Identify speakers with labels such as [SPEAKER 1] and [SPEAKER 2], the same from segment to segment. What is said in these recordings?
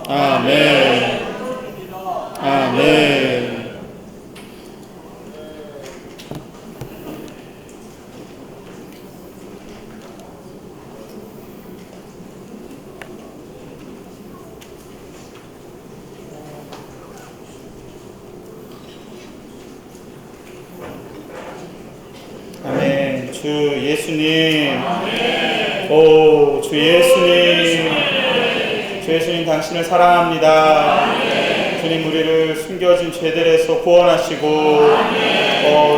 [SPEAKER 1] 아멘. 아멘. 아멘. 주 예수님. 오, 주 예수님. 주 예수님 당신을 사랑합니다. 주님 우리를 숨겨진 죄들에서 구원하시고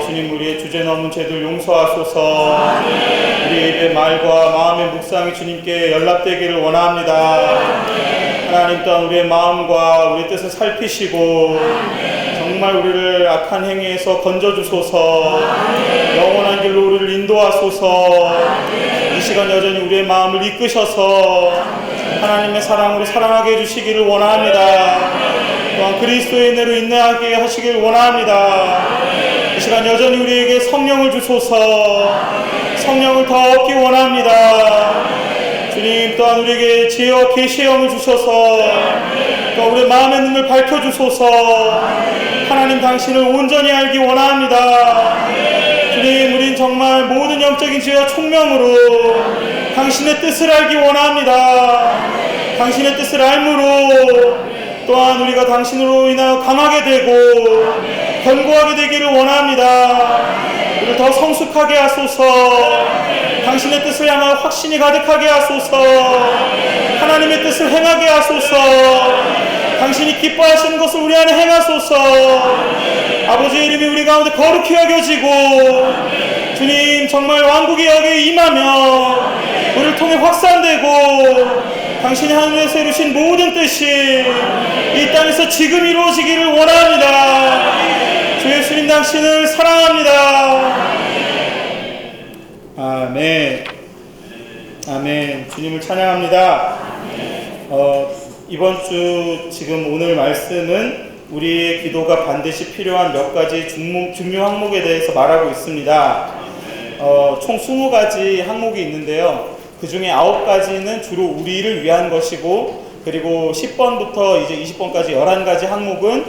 [SPEAKER 1] 주님 우리의 주제 넘은 죄들 용서하소서. 우리의 입의 말과 마음의 묵상이 주님께 연락되기를 원합니다. 하나님 또한 우리의 마음과 우리의 뜻을 살피시고 정말 우리를 악한 행위에서 건져주소서. 영원한 길로 우리를 인도하소서. 이 시간 여전히 우리의 마음을 이끄셔서 하나님의 사랑으로 사랑하게 해주시기를 원합니다. 또한 그리스도의 은혜로 인내하게 하시기를 원합니다. 이 시간 여전히 우리에게 성령을 주소서. 성령을 더 얻기 원합니다. 주님 또한 우리에게 지혜와 계시의 영을 주셔서 또 우리 마음의 눈을 밝혀주소서. 하나님 당신을 온전히 알기 원합니다. 주님 우린 정말 모든 영적인 지혜와 총명으로 당신의 뜻을 알기 원합니다. 당신의 뜻을 알므로 또한 우리가 당신으로 인하여 강하게 되고 견고하게 되기를 원합니다. 우리를 더 성숙하게 하소서. 당신의 뜻을 향하여 확신이 가득하게 하소서. 하나님의 뜻을 행하게 하소서. 당신이 기뻐하시는 것을 우리 안에 행하소서. 아버지의 이름이 우리 가운데 거룩히 여겨지고 주님 정말 왕국의 여기에 임하며 우리를 통해 확산되고 당신이 하늘에서 이루신 모든 뜻이 이 땅에서 지금 이루어지기를 원합니다. 주 예수님 당신을 사랑합니다. 아멘. 아멘. 주님을 찬양합니다. 이번 주 지금 오늘 말씀은 우리의 기도가 반드시 필요한 몇 가지 중요 항목에 대해서 말하고 있습니다. 총 20가지 항목이 있는데요. 그 중에 9가지는 주로 우리를 위한 것이고, 그리고 10번부터 이제 20번까지 11가지 항목은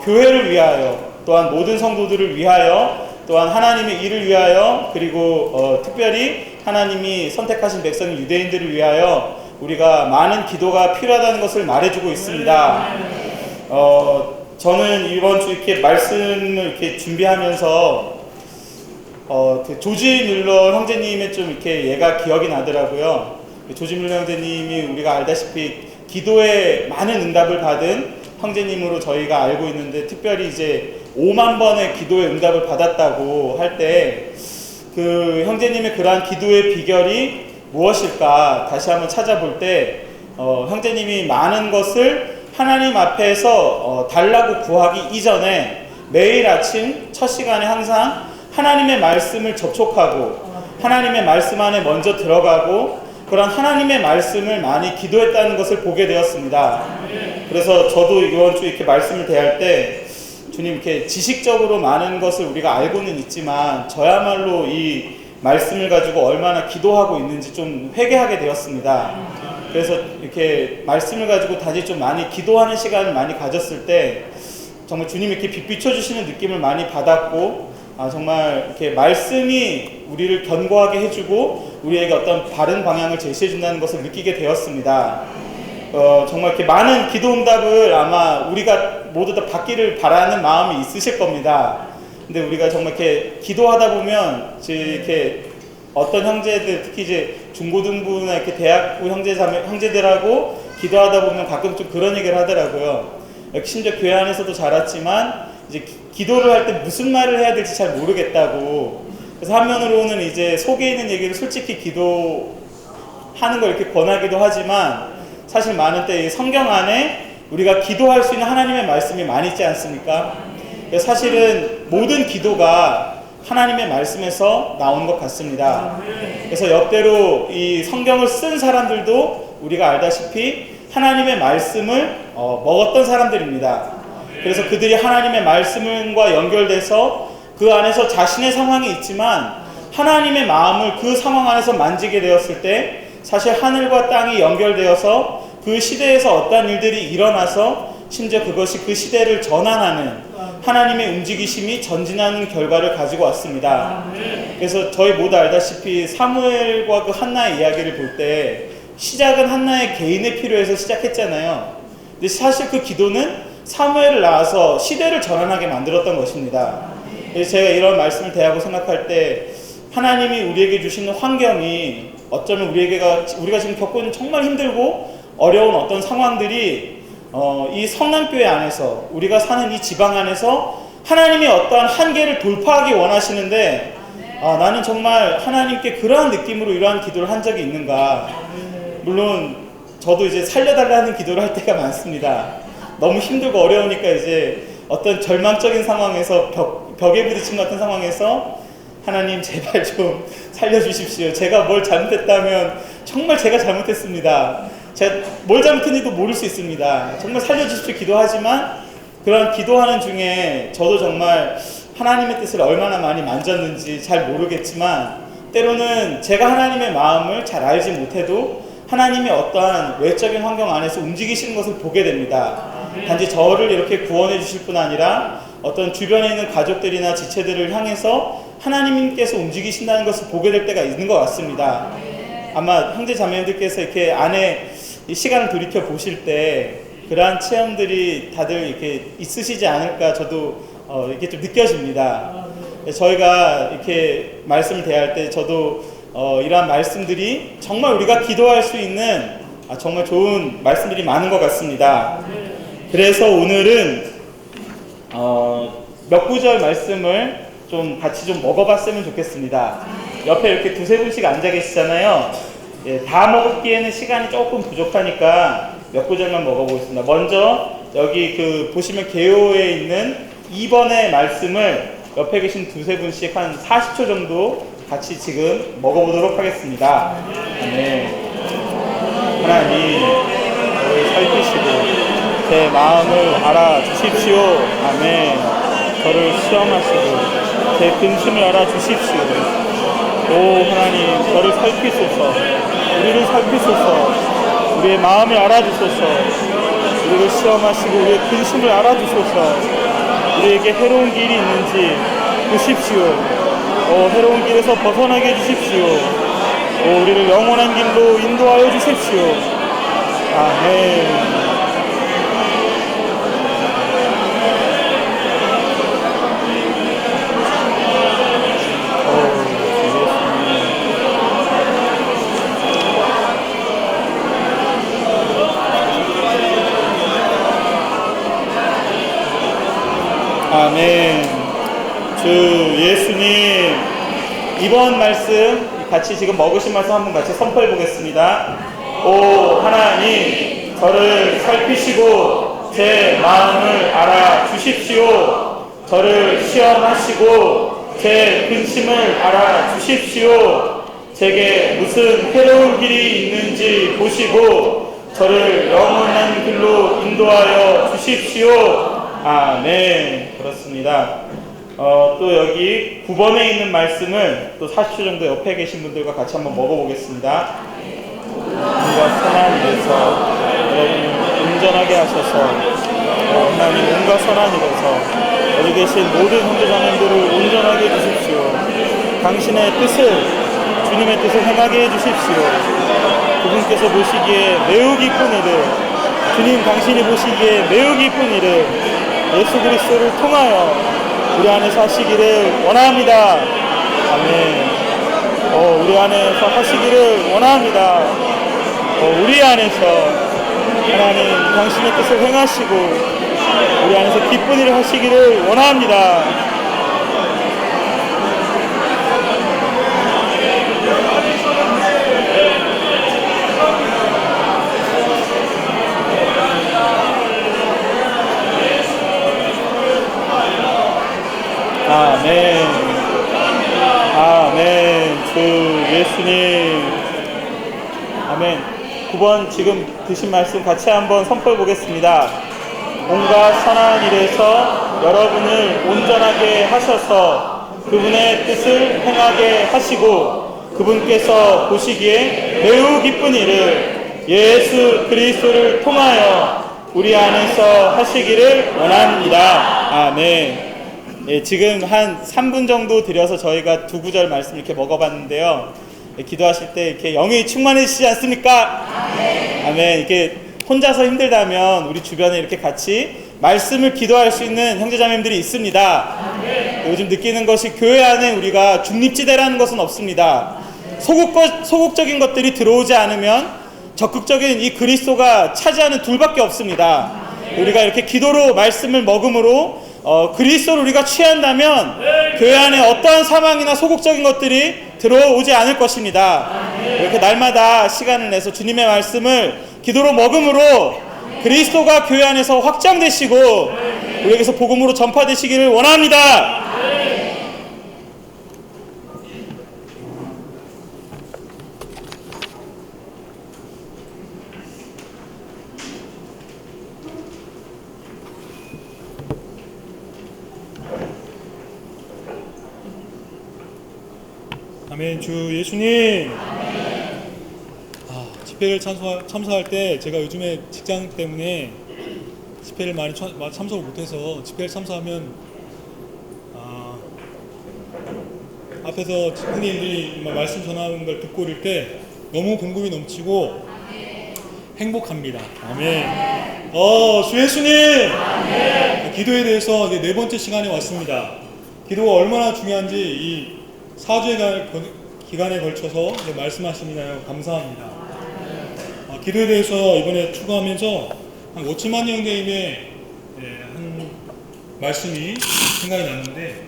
[SPEAKER 1] 교회를 위하여, 또한 모든 성도들을 위하여, 또한 하나님의 일을 위하여, 그리고 특별히 하나님이 선택하신 백성 유대인들을 위하여 우리가 많은 기도가 필요하다는 것을 말해주고 있습니다. 저는 이번 주 이렇게 말씀을 이렇게 준비하면서 그 조지 뮬러 형제님의 좀 이렇게 얘가 기억이 나더라고요. 조지 뮬러 형제님이 우리가 알다시피 기도에 많은 응답을 받은 형제님으로 저희가 알고 있는데, 특별히 이제 5만 번의 기도의 응답을 받았다고 할 때 그 형제님의 그러한 기도의 비결이 무엇일까 다시 한번 찾아볼 때 형제님이 많은 것을 하나님 앞에서 달라고 구하기 이전에 매일 아침 첫 시간에 항상 하나님의 말씀을 접촉하고 하나님의 말씀 안에 먼저 들어가고 그런 하나님의 말씀을 많이 기도했다는 것을 보게 되었습니다. 그래서 저도 이번 주 이렇게 말씀을 대할 때 주님 이렇게 지식적으로 많은 것을 우리가 알고는 있지만 저야말로 이 말씀을 가지고 얼마나 기도하고 있는지 좀 회개하게 되었습니다. 그래서 이렇게 말씀을 가지고 다시 좀 많이 기도하는 시간을 많이 가졌을 때 정말 주님이 이렇게 빛 비춰주시는 느낌을 많이 받았고, 정말 이렇게 말씀이 우리를 견고하게 해주고 우리에게 어떤 바른 방향을 제시해준다는 것을 느끼게 되었습니다. 정말 이렇게 많은 기도 응답을 아마 우리가 모두 다 받기를 바라는 마음이 있으실 겁니다. 근데 우리가 정말 이렇게 기도하다 보면 이렇게 어떤 형제들, 특히 이제 중고등부나 이렇게 대학부 형제들하고 기도하다 보면 가끔 좀 그런 얘기를 하더라고요. 심지어 교회 안에서도 자랐지만 이제 기도를 할 때 무슨 말을 해야 될지 잘 모르겠다고. 그래서 한면으로는 이제 속에 있는 얘기를 솔직히 기도하는 걸 이렇게 권하기도 하지만 사실 많은 때 성경 안에 우리가 기도할 수 있는 하나님의 말씀이 많이 있지 않습니까? 사실은 모든 기도가 하나님의 말씀에서 나온 것 같습니다. 그래서 역대로 이 성경을 쓴 사람들도 우리가 알다시피 하나님의 말씀을 먹었던 사람들입니다. 그래서 그들이 하나님의 말씀과 연결돼서 그 안에서 자신의 상황이 있지만 하나님의 마음을 그 상황 안에서 만지게 되었을 때 사실 하늘과 땅이 연결되어서 그 시대에서 어떠한 일들이 일어나서 심지어 그것이 그 시대를 전환하는 하나님의 움직이심이 전진하는 결과를 가지고 왔습니다. 그래서 저희 모두 알다시피 사무엘과 그 한나의 이야기를 볼 때 시작은 한나의 개인의 필요에서 시작했잖아요. 근데 사실 그 기도는 사무엘을 낳아서 시대를 전환하게 만들었던 것입니다. 그래서 제가 이런 말씀을 대하고 생각할 때 하나님이 우리에게 주시는 환경이 어쩌면 우리가 지금 겪고 있는 정말 힘들고 어려운 어떤 상황들이 이 성남교회 안에서 우리가 사는 이 지방 안에서 하나님이 어떠한 한계를 돌파하기 원하시는데 나는 정말 하나님께 그러한 느낌으로 이러한 기도를 한 적이 있는가. 물론 저도 이제 살려달라는 기도를 할 때가 많습니다. 너무 힘들고 어려우니까 이제 어떤 절망적인 상황에서 벽에 부딪힌 같은 상황에서 하나님 제발 좀 살려주십시오. 제가 뭘 잘못했다면 정말 제가 잘못했습니다. 제가 뭘 잘못했는지도 모를 수 있습니다. 정말 살려주십시오 기도하지만 그런 기도하는 중에 저도 정말 하나님의 뜻을 얼마나 많이 만졌는지 잘 모르겠지만 때로는 제가 하나님의 마음을 잘 알지 못해도 하나님의 어떠한 외적인 환경 안에서 움직이시는 것을 보게 됩니다. 단지 저를 이렇게 구원해 주실 뿐 아니라 어떤 주변에 있는 가족들이나 지체들을 향해서 하나님께서 움직이신다는 것을 보게 될 때가 있는 것 같습니다. 아마 형제 자매님들께서 이렇게 안에 시간을 돌이켜 보실 때 그러한 체험들이 다들 이렇게 있으시지 않을까 저도 이렇게 좀 느껴집니다. 저희가 이렇게 말씀을 대할 때 저도 이러한 말씀들이 정말 우리가 기도할 수 있는 정말 좋은 말씀들이 많은 것 같습니다. 그래서 오늘은 몇 구절 말씀을 좀 같이 좀 먹어봤으면 좋겠습니다. 옆에 이렇게 두세 분씩 앉아 계시잖아요. 다 먹기에는 시간이 조금 부족하니까 몇 구절만 먹어보겠습니다. 먼저 여기 그 보시면 개요에 있는 2번의 말씀을 옆에 계신 두세 분씩 한 40초 정도 같이 지금 먹어보도록 하겠습니다. 네. 하나님, 저를 살피시고 제 마음을 알아주십시오. 아멘. 저를 시험하시고 제 근심을 알아주십시오. 오 하나님, 저를 살피소서. 우리를 살피소서. 우리의 마음을 알아주소서. 우리를 시험하시고 우리의 근심을 알아주소서. 우리에게 해로운 길이 있는지 보십시오. 해로운 길에서 벗어나게 해주십시오. 우리를 영원한 길로 인도하여 주십시오. 아멘. 아멘. 주 예수님, 이번 말씀 같이 지금 먹으신 말씀 한번 같이 선포해 보겠습니다. 오 하나님, 저를 살피시고 제 마음을 알아 주십시오. 저를 시험하시고 제 근심을 알아 주십시오. 제게 무슨 해로운 길이 있는지 보시고 저를 영원한 길로 인도하여 주십시오. 아멘. 그렇습니다. 또 여기 9번에 있는 말씀을 또 40초 정도 옆에 계신 분들과 같이 한번 먹어보겠습니다. 온갖 선한 일에서 여러분을 온전하게 하셔서 하나님 온갖 선한 일에서 여기 계신 모든 형제자매들을 온전하게 해주십시오. 당신의 뜻을, 주님의 뜻을 행하게 해주십시오. 그분께서 보시기에 매우 기쁜 일을, 주님 당신이 보시기에 매우 기쁜 일을 예수 그리스도를 통하여 우리 안에서 하시기를 원합니다. 아멘. 우리 안에서 하시기를 원합니다. 우리 안에서 하나님 당신의 뜻을 행하시고 우리 안에서 기쁜 일을 하시기를 원합니다. 아멘. 아멘. 주 예수님. 아멘. 9번 지금 드신 말씀 같이 한번 선포해 보겠습니다. 온갖 선한 일에서 여러분을 온전하게 하셔서 그분의 뜻을 행하게 하시고 그분께서 보시기에 매우 기쁜 일을 예수 그리스도를 통하여 우리 안에서 하시기를 원합니다. 아멘. 예, 지금 한 3분 정도 들여서 저희가 두 구절 말씀 이렇게 먹어봤는데요. 예, 기도하실 때 이렇게 영이 충만해지지 않습니까? 아멘. 아멘. 이렇게 혼자서 힘들다면 우리 주변에 이렇게 같이 말씀을 기도할 수 있는 형제자매님들이 있습니다. 아멘. 요즘 느끼는 것이 교회 안에 우리가 중립지대라는 것은 없습니다. 소극적인 것들이 들어오지 않으면 적극적인 이 그리스도가 차지하는 둘밖에 없습니다. 우리가 이렇게 기도로 말씀을 먹음으로 그리스도를 우리가 취한다면 교회 안에 어떠한 사망이나 소극적인 것들이 들어오지 않을 것입니다. 이렇게 날마다 시간을 내서 주님의 말씀을 기도로 먹음으로 그리스도가 교회 안에서 확장되시고 우리에게서 복음으로 전파되시기를 원합니다.
[SPEAKER 2] 아멘. 주 예수님. 집회를 참석할 때 제가 요즘에 직장 때문에 집회를 많이 참석을 못해서 집회를 참석하면 앞에서 형님들이 말씀 전하는 걸 듣고 이럴 때 너무 공급이 넘치고 행복합니다. 아멘. 주 예수님. 기도에 대해서 이제 4번째 시간에 왔습니다. 기도가 얼마나 중요한지 이 4주의 기간에 걸쳐서 말씀하시나요? 감사합니다. 기도에 대해서 이번에 추가하면서 한 오치만 형제님의 한 말씀이 생각이 났는데,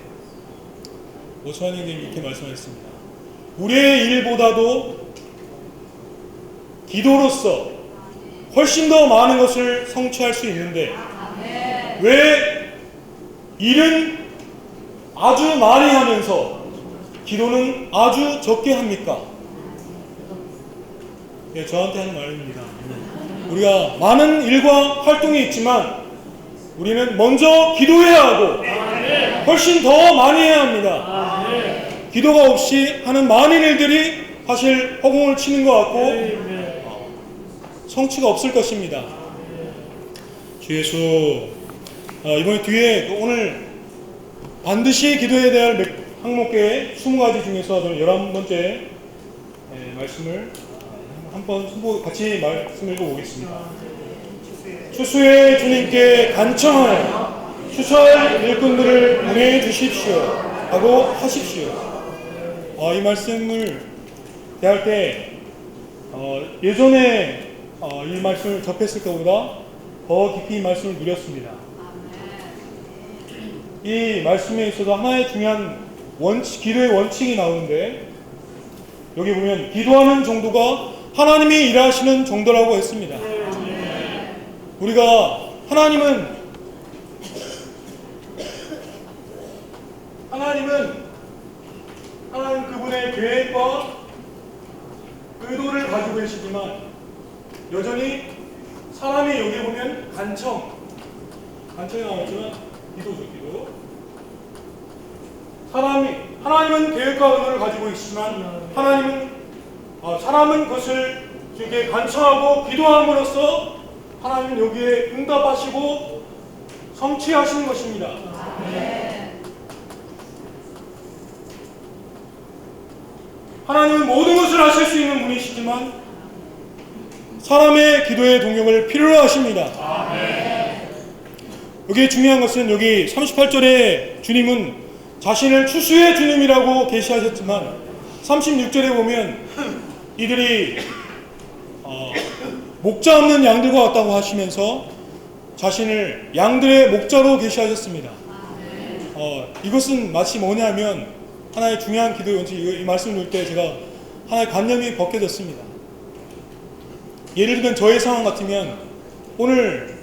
[SPEAKER 2] 오치만 형제님이 이렇게 말씀하셨습니다. 우리의 일보다도 기도로서 훨씬 더 많은 것을 성취할 수 있는데 왜 일은 아주 많이 하면서 기도는 아주 적게 합니까? 네, 저한테 하는 말입니다. 우리가 많은 일과 활동이 있지만 우리는 먼저 기도해야 하고 훨씬 더 많이 해야 합니다. 기도가 없이 하는 많은 일들이 사실 허공을 치는 것 같고 성취가 없을 것입니다. 주 예수, 이번에 뒤에 오늘 반드시 기도해야 될 항목의 20가지 중에서 저는 11번째 말씀을 한번 같이 말씀 읽어보겠습니다. 추수의 주님께 간청하여 추수할 일꾼들을 보내주십시오 하고 하십시오. 이 말씀을 대할 때 예전에 이 말씀을 접했을 때보다 더 깊이 이 말씀을 누렸습니다. 이 말씀에 있어서 하나의 중요한 기도의 원칙이 나오는데, 여기 보면 기도하는 정도가 하나님이 일하시는 정도라고 했습니다. 우리가 하나님은 그분의 계획과 의도를 가지고 계시지만 여전히 사람이 여기 보면 간청이 나왔지만 기도죠, 기도. 하나님은 계획과 의도를 가지고 있지만 사람은 그것을 이렇게 간청하고 기도함으로써 하나님은 여기에 응답하시고 성취하시는 것입니다. 하나님은 모든 것을 하실 수 있는 분이시지만 사람의 기도의 동역을 필요로 하십니다. 여기 중요한 것은 여기 38절에 주님은 자신을 추수의 주님이라고 계시하셨지만 36절에 보면 이들이 목자 없는 양들과 같다고 하시면서 자신을 양들의 목자로 계시하셨습니다. 이것은 마치 뭐냐면 하나의 중요한 기도의 원칙, 이 말씀을 볼 때 제가 하나의 관념이 벗겨졌습니다. 예를 들면 저의 상황 같으면 오늘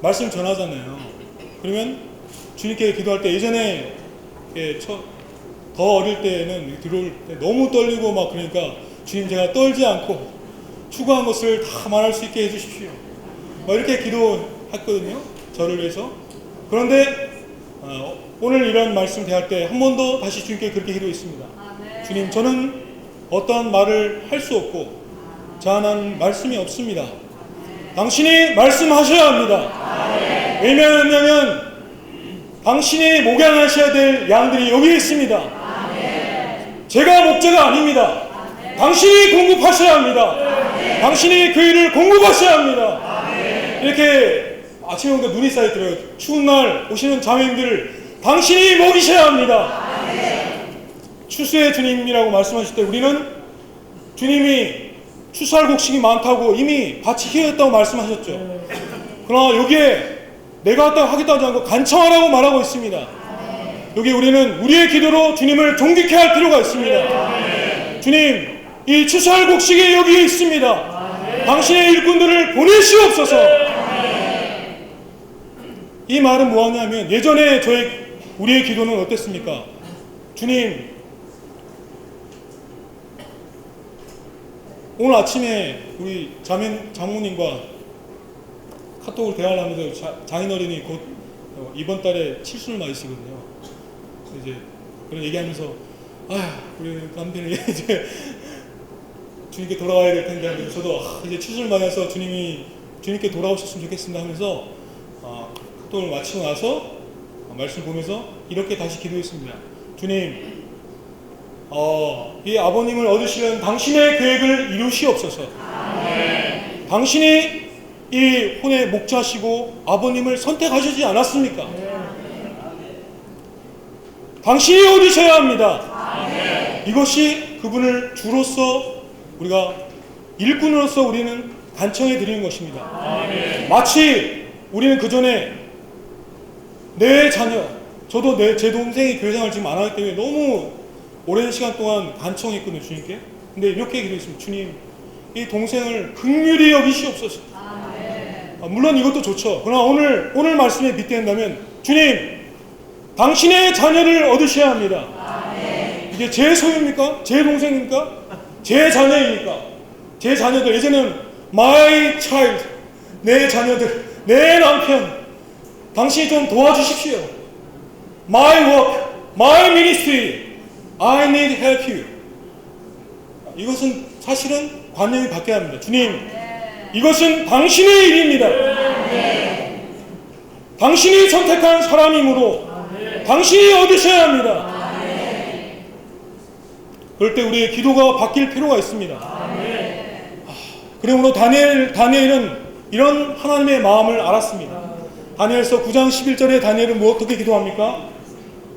[SPEAKER 2] 말씀 전하잖아요. 그러면 주님께 기도할 때 예전에 더 어릴 때는 들어올 때 너무 떨리고 막 그러니까 주님 제가 떨지 않고 추구한 것을 다 말할 수 있게 해주십시오. 이렇게 기도했거든요. 저를 위해서. 그런데 오늘 이런 말씀 대할 때 한 번 더 다시 주님께 그렇게 기도했습니다. 주님, 저는 어떠한 말을 할 수 없고 제한한 말씀이 없습니다. 당신이 말씀하셔야 합니다. 왜냐하면 당신이 목양하셔야 될 양들이 여기 있습니다. 제가 목자가 아닙니다. 당신이 공급하셔야 합니다. 당신이 그 일을 공급하셔야 합니다. 이렇게 아침에 오니까 눈이 쌓이더라고요. 추운 날 오시는 자매님들을 당신이 먹이셔야 합니다. 추수의 주님이라고 말씀하실 때 우리는 주님이 추수할 곡식이 많다고 이미 밭이 희어했다고 말씀하셨죠. 그러나 여기에 내가 하겠다 하지 않고 간청하라고 말하고 있습니다. 여기 우리는 우리의 기도로 주님을 존귀케 할 필요가 있습니다. 주님, 이 추수할 곡식이 여기에 있습니다. 당신의 일꾼들을 보내시옵소서. 이 말은 뭐하냐면 예전에 우리의 기도는 어땠습니까? 주님, 오늘 아침에 우리 장모님과 카톡을 대화를 하면서 장인어른이 곧 이번 달에 칠순을 맞으시거든요. 이제 그런 얘기하면서 우리 남편이 이제 주님께 돌아와야 될 텐데 하면서 저도 이제 칠순을 맞아서 주님께 돌아오셨으면 좋겠습니다 하면서 카톡을 마치고 나서 말씀 보면서 이렇게 다시 기도했습니다. 주님, 이 아버님을 얻으시려는 당신의 계획을 이루시옵소서. 당신이 이 혼의 목자시고 아버님을 선택하시지 않았습니까? 당신이 얻으셔야 합니다. 이것이 그분을 주로서 우리가 일꾼으로서 우리는 간청해 드리는 것입니다. 마치 우리는 그 전에 내 자녀, 저도 제 동생이 교회생활을 지금 안 하기 때문에 너무 오랜 시간 동안 간청했거든요, 주님께. 근데 이렇게 기도했습니다. 주님, 이 동생을 긍휼히 여기시옵소서. 물론 이것도 좋죠. 그러나 오늘 말씀에 빗대는다면 주님, 당신의 자녀를 얻으셔야 합니다. 이게 제 소유입니까? 제 동생입니까? 제 자녀입니까? 제 자녀들, 예전에는 my child, 내 자녀들, 내 남편, 당신이 좀 도와주십시오. My work, my ministry, I need help you. 이것은 사실은 관념이 바뀌어야 합니다. 주님, 이것은 당신의 일입니다. 당신이 선택한 사람이므로 당신이 얻으셔야 합니다. 그럴 때 우리의 기도가 바뀔 필요가 있습니다. 그러므로 다니엘은 이런 하나님의 마음을 알았습니다. 다니엘서 9장 11절에 다니엘은 어떻게 기도합니까?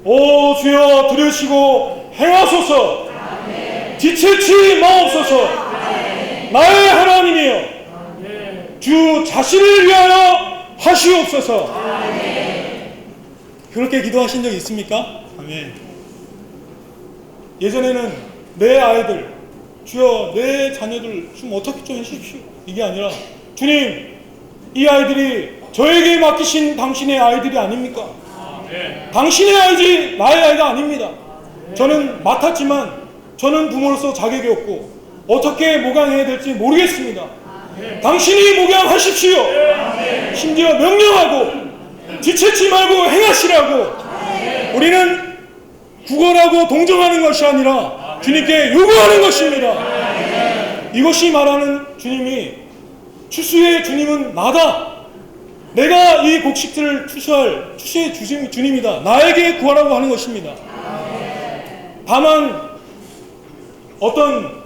[SPEAKER 2] 오 주여 들으시고 행하소서. 지체치 마옵소서. 나의 하나님이여 주 자신을 위하여 하시옵소서. 그렇게 기도하신 적이 있습니까? 아멘. 예전에는 내 아이들, 주여 내 자녀들 좀 어떻게 좀 해주십시오, 이게 아니라 주님, 이 아이들이 저에게 맡기신 당신의 아이들이 아닙니까? 당신의 아이지 나의 아이가 아닙니다. 저는 맡았지만 저는 부모로서 자격이 없고 어떻게 목양해야 될지 모르겠습니다. 당신이 목양하십시오. 심지어 명령하고 지체치 말고 행하시라고. 우리는 구걸하고 동정하는 것이 아니라 주님께 요구하는 것입니다. 이것이 말하는 주님이, 추수의 주님은 나다. 내가 이 곡식들을 추수할 추수의 주님이다. 나에게 구하라고 하는 것입니다. 다만 어떤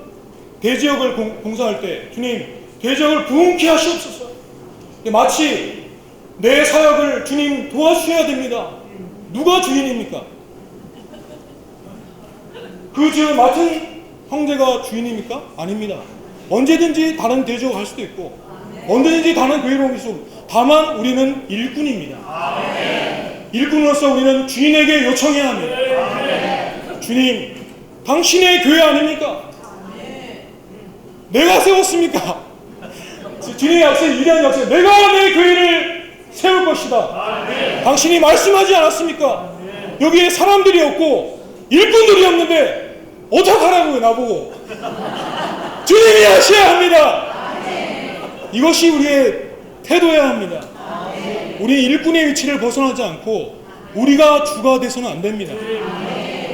[SPEAKER 2] 대지역을 공사할 때 주님, 대지역을 부흥케 하시옵소서. 마치 내 사역을 주님 도와주셔야 됩니다. 누가 주인입니까? 그 지역을 맡은 형제가 주인입니까? 아닙니다. 언제든지 다른 대지역을 할 수도 있고 언제든지 다른 교회로 옮길 수 있고, 다만 우리는 일꾼입니다. 일꾼으로서 우리는 주인에게 요청해야 합니다. 주님, 당신의 교회 아닙니까? 내가 세웠습니까? 주님의 약속, 위대한 약속, 내가 내 교회를 세울 것이다. 당신이 말씀하지 않았습니까? 여기에 사람들이 없고 일꾼들이 없는데 어떡하라고요, 나보고. 주님이 하셔야 합니다. 이것이 우리의 태도여야 합니다. 우리 일꾼의 위치를 벗어나지 않고 우리가 주가 돼서는 안 됩니다.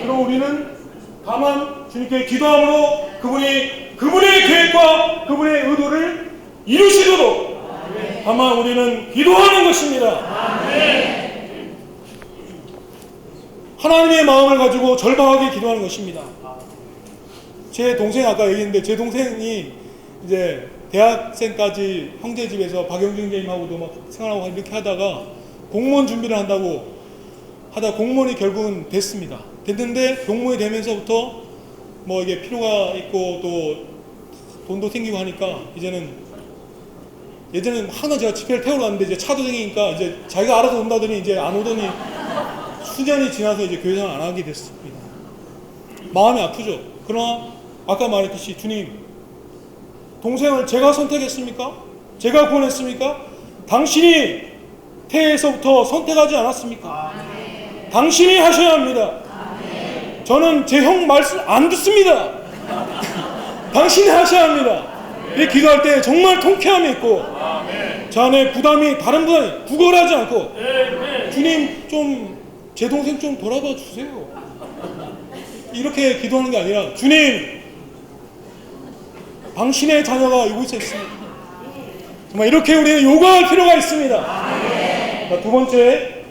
[SPEAKER 2] 그럼 우리는 다만 주님께 기도함으로 그분의 계획과 그분의 의도를 이루시도록 다만 우리는 기도하는 것입니다. 하나님의 마음을 가지고 절박하게 기도하는 것입니다. 제 동생 아까 얘기했는데 제 동생이 이제 대학생까지 형제 집에서 박영준 선생님하고도 막 생활하고 이렇게 하다가 공무원 준비를 한다고 하다 공무원이 결국은 됐습니다. 됐는데 공무원이 되면서부터 뭐 이게 필요가 있고 또 돈도 생기고 하니까 이제는 예전에는 하나 제가 집회를 태우러 갔는데 이제 차도 생기니까 이제 자기가 알아서 온다더니 이제 안 오더니 수년이 지나서 이제 교회 생활 안 하게 됐습니다. 마음이 아프죠. 그러나 아까 말했듯이 주님, 동생을 제가 선택했습니까? 제가 구원했습니까? 당신이 태에서부터 선택하지 않았습니까? 당신이 하셔야 합니다. 저는 제 형 말씀 안 듣습니다. 당신이 하셔야 합니다. 이 기도할 때 정말 통쾌함이 있고 저 안에 부담이 다른 부담이 구걸하지 않고 주님 좀 제 동생 좀 돌아봐 주세요. 이렇게 기도하는 게 아니라 주님, 당신의 자녀가 이곳에 있습니다. 정말 이렇게 우리는 요구할 필요가 있습니다. 두 번째,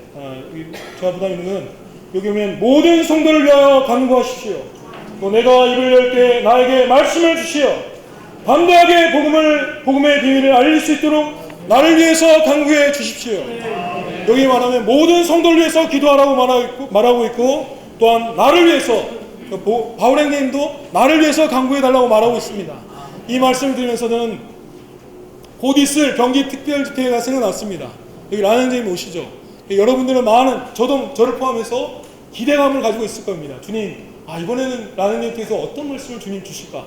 [SPEAKER 2] 제가 부담 있는 건 여기 오면 모든 성도를 위하여 간구하십시오. 또 내가 입을 열 때 나에게 말씀을 주시어 담대하게 복음의 비밀을 알릴 수 있도록 나를 위해서 간구해 주십시오. 여기 말하면 모든 성도를 위해서 기도하라고 말하고 있고 또한 나를 위해서 바울 행님도 나를 위해서 간구해 달라고 말하고 있습니다. 이 말씀을 드리면서 저는 곧 있을 경기 특별 집회가 생각났습니다. 여기 라는 선생님 오시죠. 여러분들은 많은 저를 포함해서 기대감을 가지고 있을 겁니다. 주님, 이번에는 라는 선생님께서 어떤 말씀을 주님 주실까?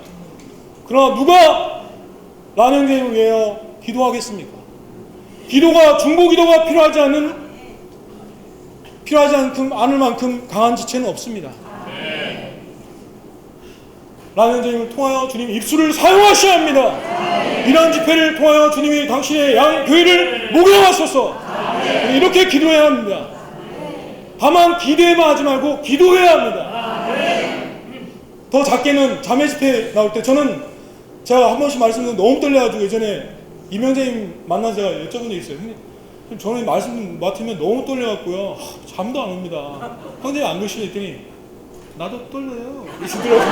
[SPEAKER 2] 그러나 누가 라는 선생님을 위하여 기도하겠습니까? 기도가 중보 기도가 필요하지 않을 만큼 강한 지체는 없습니다. 라는 선생님을 통하여 주님 입술을 사용하셔야 합니다. 이러한 집회를 통하여 주님이 당신의 양 교회를 목용하소서. 이렇게 기도해야 합니다. 다만 기대만 하지 말고 기도해야 합니다. 더 작게는 자매 집회 나올 때 제가 한 번씩 말씀드리면 너무 떨려가지고 예전에 이명재님 만나서 제가 여쭤본 적 있어요. 형님, 저는 말씀 맡으면 너무 떨려갖고요. 잠도 안 옵니다. 형제님 안 그러시냐 했더니 나도 떨려요. 이러시더라고요.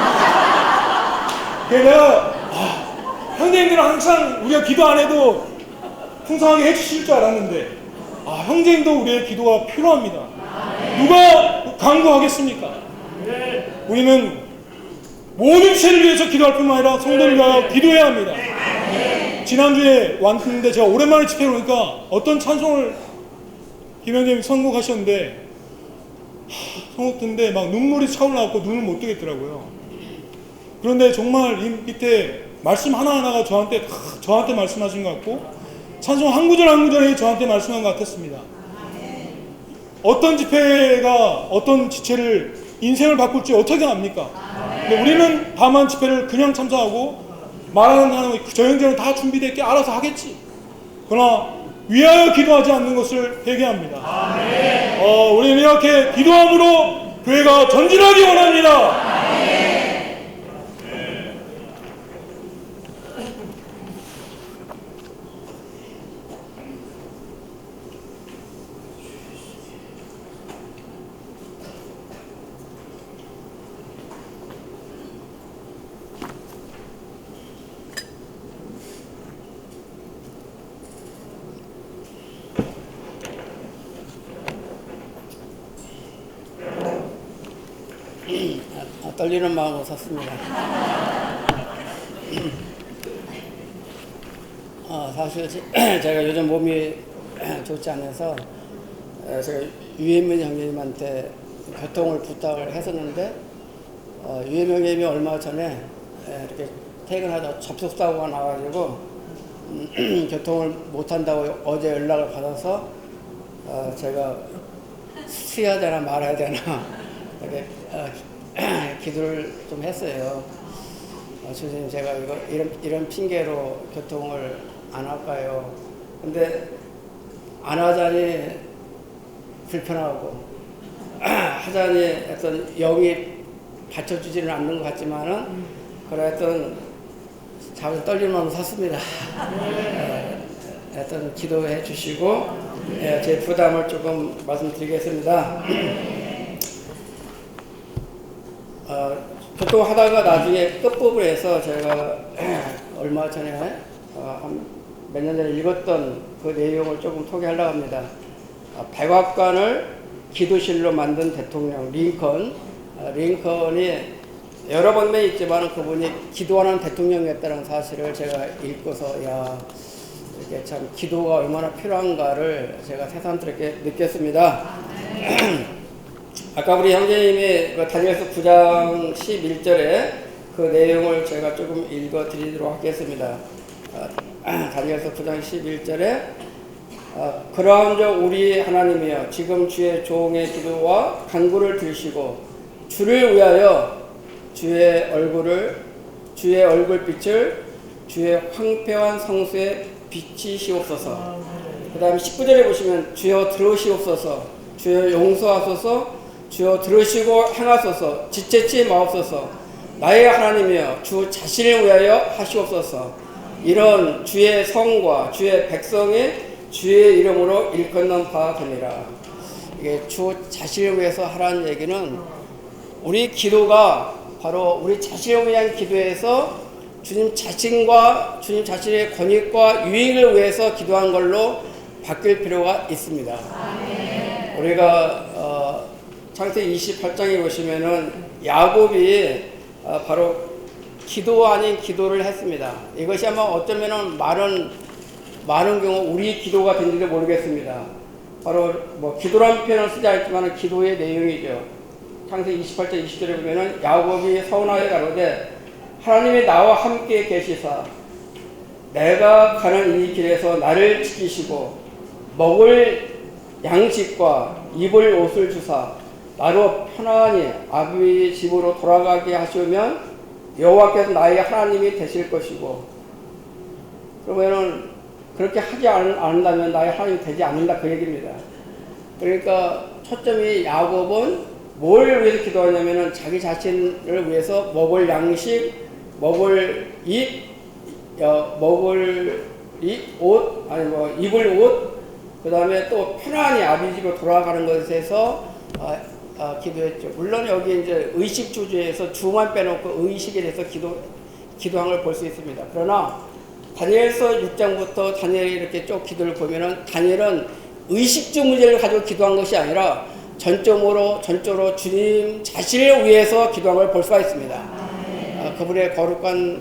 [SPEAKER 2] 그래서 내가 형제님들은 항상 우리가 기도 안 해도 풍성하게 해주실 줄 알았는데 형제님도 우리의 기도가 필요합니다. 누가 강구하겠습니까? 우리는 모든 죄를 위해서 기도할 뿐만 아니라 성도를 위하여 기도해야 합니다. 지난주에 왔는데 제가 오랜만에 집회를 오니까 어떤 찬송을 김영재님이 선곡하셨는데 선곡 듣는데 막 눈물이 차올라갖고 눈을 못 뜨겠더라고요. 그런데 정말 이 밑에 말씀 하나하나가 저한테 말씀하신 것 같고 찬송 한 구절 한 구절이 저한테 말씀한 것 같았습니다. 어떤 집회가 어떤 지체를 인생을 바꿀지 어떻게 압니까? 근데 우리는 다만 집회를 그냥 참석하고 말하는 사람은 저 형제는 다 준비됐게 알아서 하겠지. 그러나 위하여 기도하지 않는 것을 회개합니다. 우리는 이렇게 기도함으로 교회가 전진하기 원합니다.
[SPEAKER 3] 떨리는 마음으로 섰습니다. 사실 제가 요즘 몸이 좋지 않아서 제가 유혜민 형님한테 교통을 부탁을 했었는데 유혜민 형님이 얼마 전에 이렇게 퇴근하다 접촉사고가 나가지고 교통을 못한다고 어제 연락을 받아서 제가 쉬어야 되나 말아야 되나 이렇게 기도를 좀 했어요. 선생님, 제가 이런 핑계로 교통을 안 할까요? 근데 안 하자니 불편하고 하자니 어떤 영이 받쳐주지는 않는 것 같지만은 그래 어떤 가슴 떨리는 마음 샀습니다. 하여튼 기도해 주시고 제 부담을 조금 말씀드리겠습니다. 교통하다가 나중에 끝부분에서 제가 얼마 전에 한 몇 년 전에 읽었던 그 내용을 조금 소개하려고 합니다. 백악관을 기도실로 만든 대통령 링컨. 링컨이 여러 번에 있지만 그분이 기도하는 대통령이었다는 사실을 제가 읽고서 이게 참 기도가 얼마나 필요한가를 제가 새삼스럽게 느꼈습니다. 아까 우리 형제님이 다니엘서 9장 11절에 그 내용을 제가 조금 읽어 드리도록 하겠습니다. 다니엘서 9장 11절에 그러한즉 우리 하나님이여 지금 주의 종의 기도와 간구를 들으시고 주를 위하여 주의 얼굴빛을 주의 황폐한 성수에 비치시옵소서. 그 다음 19절에 보시면 주여 들으시옵소서, 주여 용서하소서, 주여 들으시고 행하소서, 지체치 마옵소서. 나의 하나님이여 주 자신을 위하여 하시옵소서. 이런 주의 성과 주의 백성이 주의 이름으로 일컫는 바 되니라. 이게 주 자신을 위해서 하라는 얘기는 우리 기도가 바로 우리 자신을 위한 기도에서 주님 자신과 주님 자신의 권익과 유익을 위해서 기도한 걸로 바뀔 필요가 있습니다. 우리가 창세기 28장에 보시면은 야곱이 바로 기도 아닌 기도를 했습니다. 이것이 아마 어쩌면은 많은 경우 우리 기도가 된지도 모르겠습니다. 바로 기도라는 표현을 쓰지 않지만 기도의 내용이죠. 창세기 28장 20절에 보면은 야곱이 서운하게 가로되 하나님이 나와 함께 계시사 내가 가는 이 길에서 나를 지키시고 먹을 양식과 입을 옷을 주사 나로 편안히 아비의 집으로 돌아가게 하시면 여호와께서 나의 하나님이 되실 것이고, 그러면은 그렇게 하지 않는다면 나의 하나님이 되지 않는다 그 얘기입니다. 그러니까 초점이 야곱은 뭘 위해서 기도하냐면은 자기 자신을 위해서 먹을 양식, 먹을 옷, 입을 옷, 그 다음에 또 편안히 아비 집으로 돌아가는 것에서 기도했죠. 물론 여기 이제 의식주제에서 주만 빼놓고 의식에 대해서 기도한 걸 볼 수 있습니다. 그러나 다니엘서 6장부터 다니엘이 이렇게 쭉 기도를 보면은 다니엘은 의식주 문제를 가지고 기도한 것이 아니라 전적으로 주님 자신을 위해서 기도한 걸 볼 수가 있습니다. 그분의 거룩한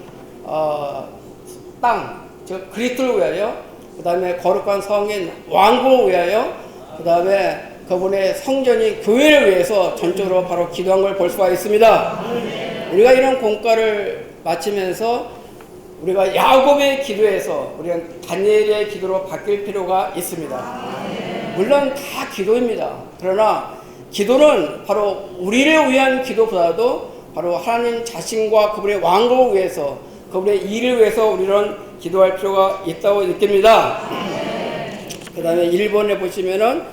[SPEAKER 3] 땅, 즉 그리스도를 위하여, 그 다음에 거룩한 성인 왕국을 위하여, 그 다음에 그분의 성전인 교회를 위해서 전적으로 바로 기도한 걸 볼 수가 있습니다. 우리가 이런 공과를 마치면서 우리가 야곱의 기도에서 우리가 다니엘의 기도로 바뀔 필요가 있습니다. 물론 다 기도입니다. 그러나 기도는 바로 우리를 위한 기도보다도 바로 하나님 자신과 그분의 왕국을 위해서, 그분의 일을 위해서 우리는 기도할 필요가 있다고 느낍니다. 그 다음에 1번에 보시면은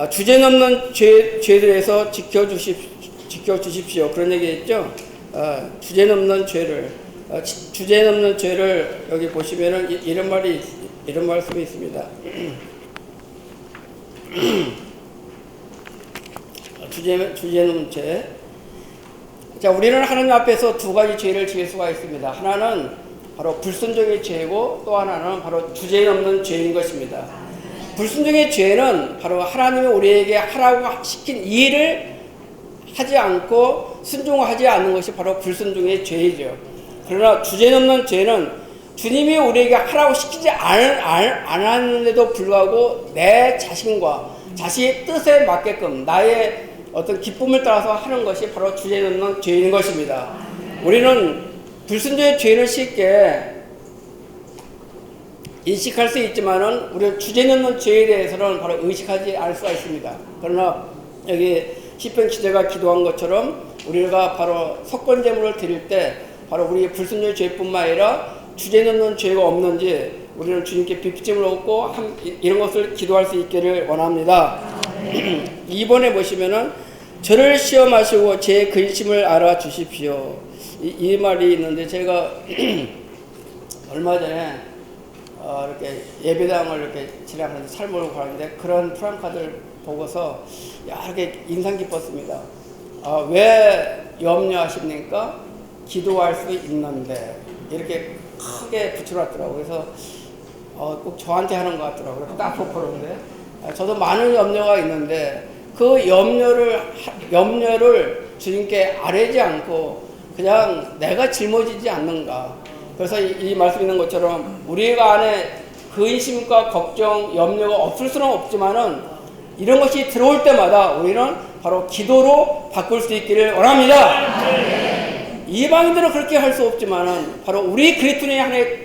[SPEAKER 3] 주제넘는 죄들에서 지켜주십시오. 그런 얘기 했죠. 주제넘는 죄를 여기 보시면은 이런 말씀이 있습니다. 주제넘는 죄. 자, 우리는 하나님 앞에서 두 가지 죄를 지을 수가 있습니다. 하나는 바로 불순종의 죄이고 또 하나는 바로 주제넘는 죄인 것입니다. 불순종의 죄는 바로 하나님이 우리에게 하라고 시킨 일을 하지 않고 순종하지 않는 것이 바로 불순종의 죄이죠. 그러나 주제넘는 죄는 주님이 우리에게 하라고 시키지 않았는데도 불구하고 내 자신과 자신의 뜻에 맞게끔 나의 어떤 기쁨을 따라서 하는 것이 바로 주제넘는 죄인 것입니다. 우리는 불순종의 죄는 쉽게 인식할 수 있지만은 우리는 주제넘는 죄에 대해서는 바로 의식하지 않을 수가 있습니다. 그러나 여기 시편 기자가 기도한 것처럼 우리가 바로 속건제물을 드릴 때 바로 우리의 불순종의 죄뿐만 아니라 주제넘는 죄가 없는지 우리는 주님께 비피짐을 얻고 이런 것을 기도할 수 있기를 원합니다. 2번에 보시면은 저를 시험하시고 제 근심을 알아주십시오. 이 말이 있는데 제가 얼마 전에 이렇게 예배당을 이렇게 지나가는데 잘 몰고 가는데 그런 프랑카드를 보고서 야, 이렇게 인상 깊었습니다. 왜 염려하십니까? 기도할 수 있는데 이렇게 크게 붙여놨더라고요. 그래서 꼭 저한테 하는 것 같더라고요. 딱 보는데 저도 많은 염려가 있는데 그 염려를 주님께 아뢰지 않고 그냥 내가 짊어지지 않는가. 그래서 이 말씀 있는 것처럼 우리가 안에 근심과 걱정, 염려가 없을 수는 없지만은 이런 것이 들어올 때마다 우리는 바로 기도로 바꿀 수 있기를 원합니다. 이방인들은 그렇게 할 수 없지만은 바로 우리 그리스도인의 하나의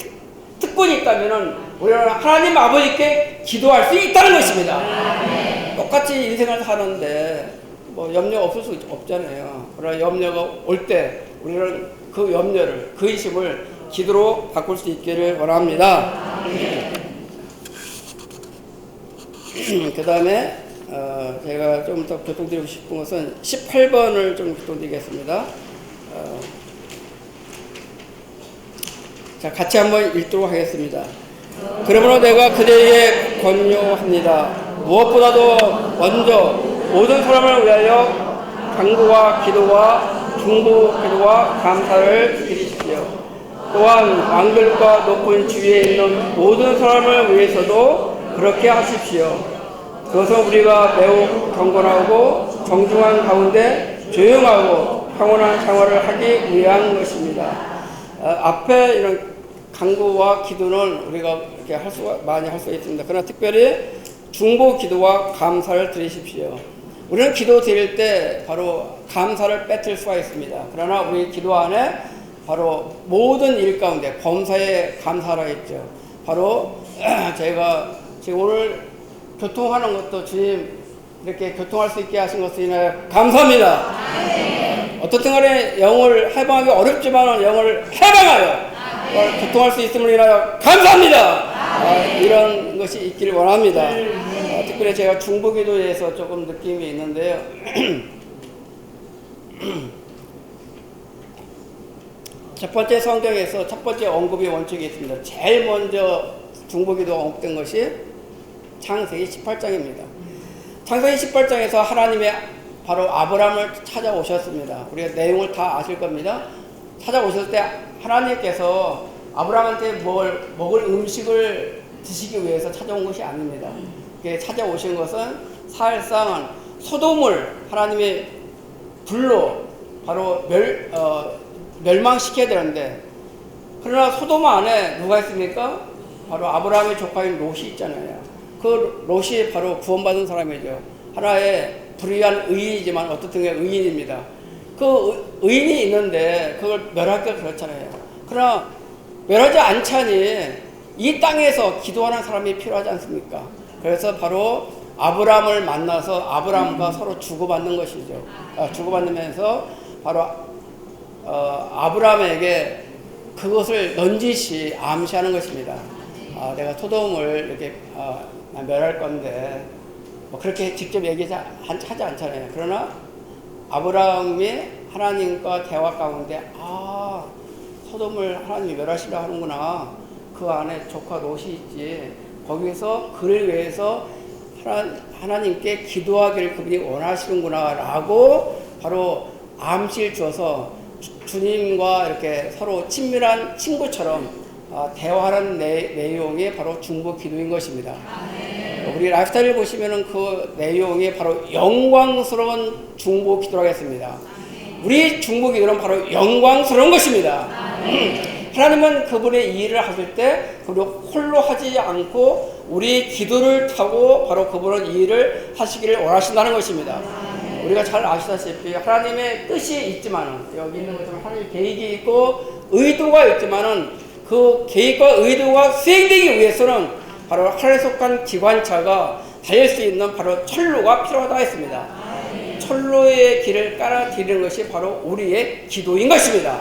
[SPEAKER 3] 특권이 있다면은 우리는 하나님 아버지께 기도할 수 있다는 것입니다. 똑같이 인생을 사는데 뭐 염려 없을 수 없잖아요. 그러나 염려가 올 때 우리는 그 염려를, 그 의심을 기도로 바꿀 수 있기를 원합니다. 그 다음에 제가 좀 더 교통드리고 싶은 것은 18번을 좀 교통드리겠습니다. 자, 같이 한번 읽도록 하겠습니다. 그러므로 내가 그대에게 권유합니다. 무엇보다도 먼저 모든 사람을 위하여 간구와 기도와 중보 기도와 감사를 드리십시오. 또한 왕들과 높은 지위에 있는 모든 사람을 위해서도 그렇게 하십시오. 그것은 우리가 매우 경건하고 정중한 가운데 조용하고 평온한 생활을 하기 위한 것입니다. 앞에 이런 간구와 기도는 우리가 이렇게 많이 할 수가 있습니다. 그러나 특별히 중보 기도와 감사를 드리십시오. 우리는 기도 드릴 때 바로 감사를 빼뜨릴 수가 있습니다. 그러나 우리 기도 안에 바로 모든 일 가운데 범사에 감사라 했죠. 바로 제가 지금 오늘 교통하는 것도 주님 이렇게 교통할 수 있게 하신 것을 인하여 감사합니다. 어떻든 간에 영을 해방하기 어렵지만 영을 해방하여 교통할 수 있음을 인하여 감사합니다. 이런 것이 있기를 원합니다. 특별히 제가 중보기도에 대해서 조금 느낌이 있는데요. 첫 번째 성경에서 첫 번째 언급의 원칙이 있습니다. 제일 먼저 중보기도가 언급된 것이 창세기 18장입니다. 창세기 18장에서 하나님의 바로 아브라함을 찾아오셨습니다. 우리가 내용을 다 아실 겁니다. 찾아오셨을 때 하나님께서 아브라함한테 먹을 음식을 드시기 위해서 찾아온 것이 아닙니다. 찾아오신 것은 사실상 소돔을 하나님의 불로 바로 멸망시켜야 되는데, 그러나 소돔 안에 누가 있습니까? 바로 아브라함의 조카인 롯이 있잖아요. 그 롯이 바로 구원받은 사람이죠. 하나의 불의한 의인이지만 어떻든 의인입니다. 그 의인이 있는데 그걸 멸하기가 그렇잖아요. 그러나 멸하지 않자니 이 땅에서 기도하는 사람이 필요하지 않습니까? 그래서 바로 아브라함을 만나서 아브라함과 서로 주고받는 것이죠. 주고받으면서 바로 아브라함에게 그것을 넌지시 암시하는 것입니다. 내가 소돔을 이렇게 멸할 건데 뭐 그렇게 직접 얘기하지 않잖아요. 그러나 아브라함이 하나님과 대화 가운데 소돔을 하나님이 멸하시려 하는구나. 그 안에 조카 롯이 있지. 거기서 그를 위해서 하나님께 기도하기를 그분이 원하시는구나 라고 바로 암시를 줘서 주님과 이렇게 서로 친밀한 친구처럼 대화하는 내용이 바로 중보 기도인 것입니다. 우리 라이프스타일을 보시면은 그 내용이 바로 영광스러운 중보 기도라겠습니다. 우리 중보 기도는 바로 영광스러운 것입니다. 하나님은 그분의 일을 하실 때 그를 홀로 하지 않고 우리 기도를 타고 바로 그분은 이 일을 하시기를 원하신다는 것입니다. 우리가 잘 아시다시피 하나님의 뜻이 있지만은 여기 있는 것처럼 하나님의 계획이 있고 의도가 있지만은 그 계획과 의도가 수행되기 위해서는 바로 하나님에 속한 기관차가 달릴 수 있는 바로 철로가 필요하다 했습니다. 철로의 길을 깔아드리는 것이 바로 우리의 기도인 것입니다.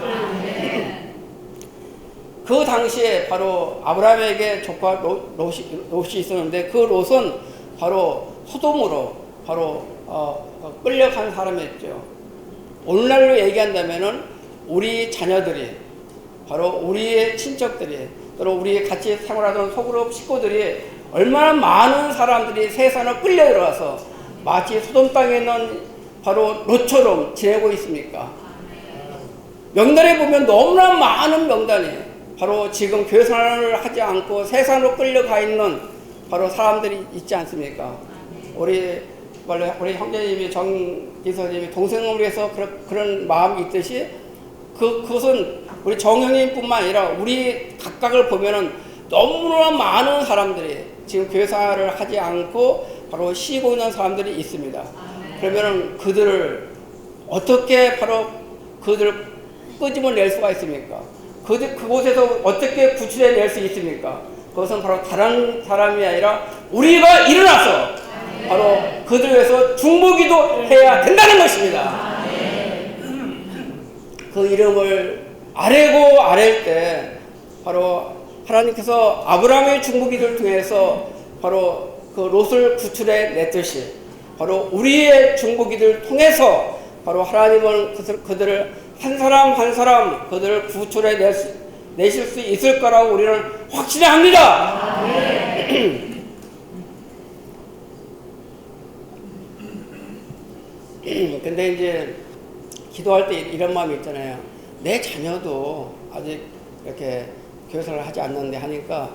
[SPEAKER 3] 그 당시에 바로 아브라함에게 조카 롯이 있었는데 그 롯은 바로 소돔으로 바로 끌려간 사람이었죠. 오늘날로 얘기한다면은 우리 자녀들이 바로 우리의 친척들이 또는 우리 같이 생활하던 소그룹 식구들이 얼마나 많은 사람들이 세상으로 끌려 들어가서 마치 소돔 땅에 있는 바로 롯처럼 지내고 있습니까? 명단에 보면 너무나 많은 명단이 바로 지금 교회 생활을 하지 않고 세상으로 끌려가 있는 바로 사람들이 있지 않습니까? 우리 형제님이 정기서님이 동생을 위해서 그런 마음이 있듯이 그것은 우리 정형님뿐만 아니라 우리 각각을 보면은 너무나 많은 사람들이 지금 교회 생활을 하지 않고 바로 쉬고 있는 사람들이 있습니다. 그러면은 그들을 어떻게 바로 그들을 끄집어낼 수가 있습니까? 그곳에서 어떻게 구출해낼 수 있습니까? 그것은 바로 다른 사람이 아니라 우리가 일어나서 바로 그들을 위해서 중보기도 해야 된다는 것입니다. 그 이름을 아뢰고 아랠 때 바로 하나님께서 아브라함의 중보기도를 통해서 바로 그 롯을 구출해 냈듯이 바로 우리의 중보기도를 통해서 바로 하나님은 그들을 한 사람 한 사람 그들을 구출해 내실 수 있을 거라고 우리는 확신해 합니다. 근데 이제 기도할 때 이런 마음이 있잖아요. 내 자녀도 아직 이렇게 교회생활을 하지 않는데 하니까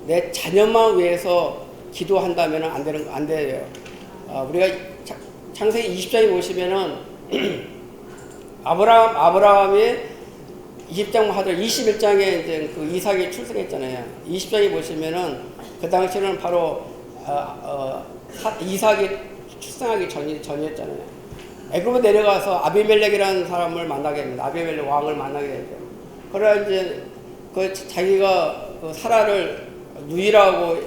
[SPEAKER 3] 내 자녀만 위해서 기도한다면 안 돼요. 우리가 창세기 20장에 보시면은 아브라함이 20장 하더 21장에 이제 그 이삭이 출생했잖아요. 20장에 보시면은 그 당시는 바로 이삭이 출생하기 전이었잖아요. 애굽에 내려가서 아비멜렉이라는 사람을 만나게 됩니다. 아비멜렉 왕을 만나게 되죠. 그래 이제 그 자기가 그 사라를 누이라고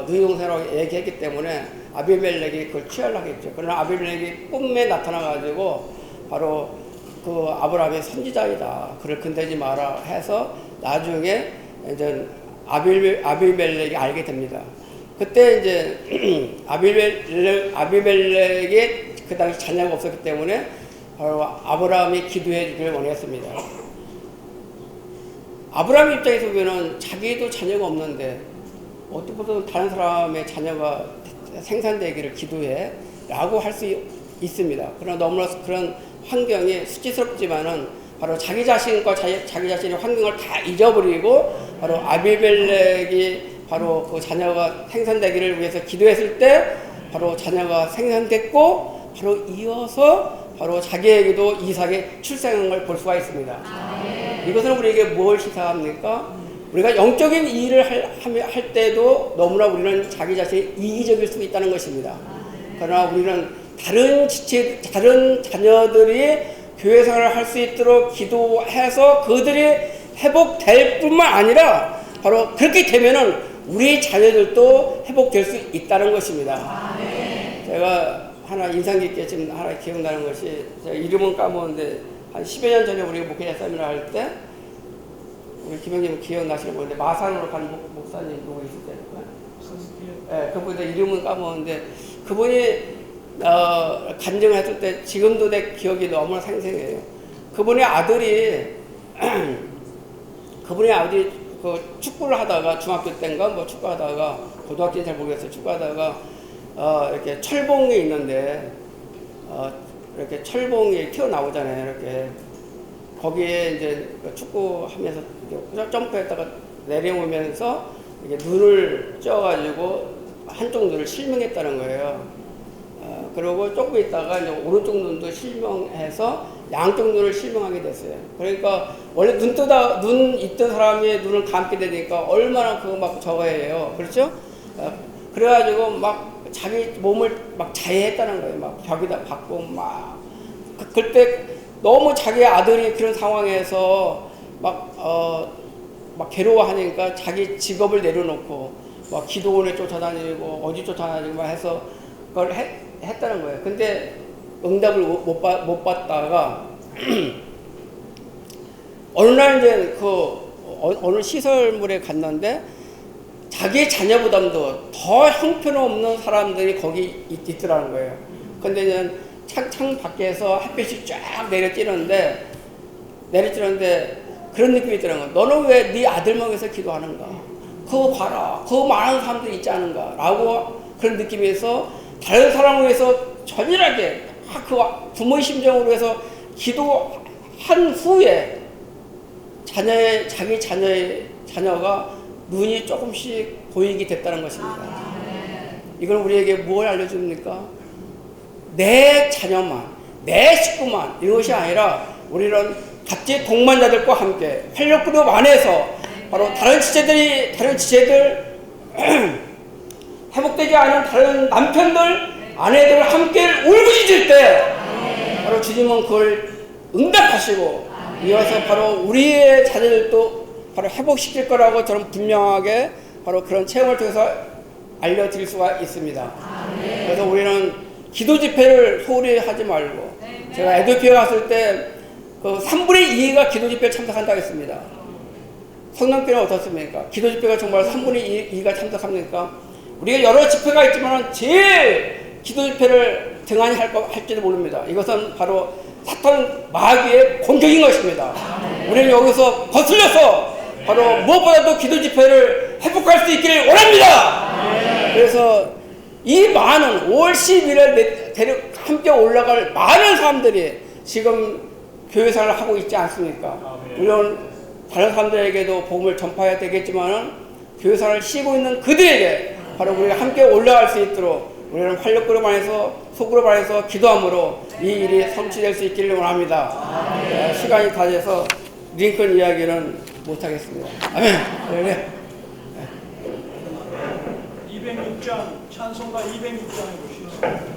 [SPEAKER 3] 누이 동생이라고 얘기했기 때문에 아비멜렉이 그걸 취하려고 했죠. 그러나 아비멜렉이 꿈에 나타나가지고 바로 그 아브라함의 선지자이다. 그를 건드리지 마라 해서 나중에 이제 아비멜렉이 알게 됩니다. 그때 이제 아비멜렉이 그 당시 자녀가 없었기 때문에 바로 아브라함이 기도해 주기를 원했습니다. 아브라함 입장에서 보면 자기도 자녀가 없는데 어떻게 보면 다른 사람의 자녀가 생산되기를 기도해 라고 할 수 있습니다. 그러나 너무나 그런 환경이 수치스럽지만은 바로 자기 자신과 자기 자신의 환경을 다 잊어버리고 바로 아비멜렉이 바로 그 자녀가 생산되기를 위해서 기도했을 때 바로 자녀가 생산됐고 바로 이어서 바로 자기에게도 이삭의 출생한 걸 볼 수가 있습니다. 이것은 우리에게 뭘 시사합니까? 우리가 영적인 일을 할 때도 너무나 우리는 자기 자신이 이기적일 수 있다는 것입니다. 그러나 우리는 다른 자녀들이 교회 생활을 할 수 있도록 기도해서 그들이 회복될 뿐만 아니라 바로 그렇게 되면은 우리 자녀들도 회복될 수 있다는 것입니다. 제가 하나 인상 깊게 지금 하나 기억나는 것이 제가 이름은 까먹었는데 한 10여 년 전에 우리가 목회자 세미나 할 때 우리 김영님 기억나시는 분인데 마산으로 간 목사님 누구 있을 때일까요? 네, 그분의 이름은 까먹었는데 그분이 간증을 했을 때 지금도 내 기억이 너무나 생생해요. 그분의 아들이 그 축구를 하다가 중학교 때인가 뭐 축구하다가 고등학교는 잘 모르겠어요. 축구하다가 이렇게 철봉이 있는데 이렇게 철봉이 튀어나오잖아요. 이렇게 거기에 이제 축구하면서 점프했다가 내려오면서 이렇게 눈을 쪄가지고 한쪽 눈을 실명했다는 거예요. 그리고 조금 있다가 이제 오른쪽 눈도 실명해서 양쪽 눈을 실명하게 됐어요. 그러니까 원래 눈 있던 사람이 눈을 감게 되니까 얼마나 그거 막 저거예요. 그렇죠? 그래가지고 막 자기 몸을 막 자해했다는 거예요. 막 벽에다 박고 막 그때 너무 자기 아들이 그런 상황에서 막 괴로워하니까 자기 직업을 내려놓고 막 기도원에 쫓아다니고 어디 쫓아다니고 막 해서 그걸 했다는 거예요. 근데 응답을 못 받다가 어느 날 이제 어느 시설물에 갔는데 자기 자녀보다도 더 형편없는 사람들이 거기 있더라는 거예요. 근데 이제 창 밖에서 햇빛이 쫙 내려찌는데 그런 느낌이 있더라는 거야. 너는 왜 네 아들만 위해서 기도하는가? 그거 봐라. 그거 많은 사람들이 있지 않은가? 라고 그런 느낌에서 다른 사람을 위해서 전일하게 그 부모의 심정으로 해서 기도한 후에 자기 자녀가 눈이 조금씩 보이게 됐다는 것입니다. 이건 우리에게 뭘 알려줍니까? 내 자녀만, 내 식구만 이런 것이 아니라 우리는 같이 동반자들과 함께 활력그룹 안에서 바로 다른 지체들 회복되지 않은 다른 남편들, 아내들 함께 울부짖을 때 바로 주님은 그걸 응답하시고 이어서 바로 우리의 자녀들도 바로 회복시킬 거라고 저는 분명하게 바로 그런 체험을 통해서 알려드릴 수가 있습니다. 그래서 우리는 기도 집회를 소홀히 하지 말고, 제가 에티오피아 갔을 때 그 3분의 2가 기도 집회에 참석한다고 했습니다. 성남교회는 어떻습니까? 기도 집회가 정말 3분의 2가 참석합니까? 우리가 여러 집회가 있지만 제일 기도 집회를 등한히 할지도 모릅니다. 이것은 바로 사탄 마귀의 공격인 것입니다. 우리는 여기서 거슬려서 바로 무엇보다도 기도 집회를 회복할 수 있기를 원합니다. 그래서 이 많은 5월 11일 함께 올라갈 많은 사람들이 지금 교회생활을 하고 있지 않습니까? 물론 다른 사람들에게도 복음을 전파해야 되겠지만은 교회생활을 쉬고 있는 그들에게 바로 우리가 함께 올라갈 수 있도록 우리는 활력그룹 안에서 소그룹 안에서 기도함으로 이 일이 성취될 수 있기를 원합니다. 시간이 다 돼서 링컨 이야기는 못하겠습니다. 아멘. 네.
[SPEAKER 2] 206장 찬송가 206장에 보시죠.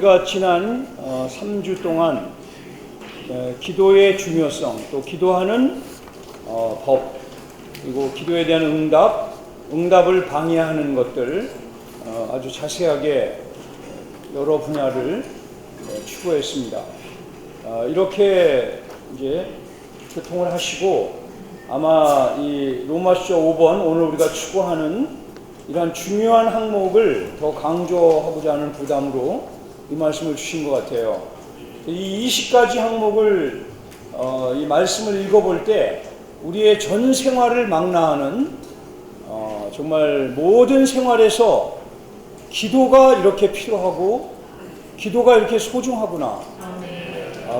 [SPEAKER 4] 우리가 지난 3주 동안 기도의 중요성, 또 기도하는 법, 그리고 기도에 대한 응답을 방해하는 것들 아주 자세하게 여러 분야를 추구했습니다. 이렇게 이제 교통을 하시고 아마 이 로마서 5번 오늘 우리가 추구하는 이러한 중요한 항목을 더 강조하고자 하는 부담으로 이 말씀을 주신 것 같아요. 이 20가지 항목을 이 말씀을 읽어볼 때 우리의 전 생활을 망라하는 정말 모든 생활에서 기도가 이렇게 필요하고 기도가 이렇게 소중하구나.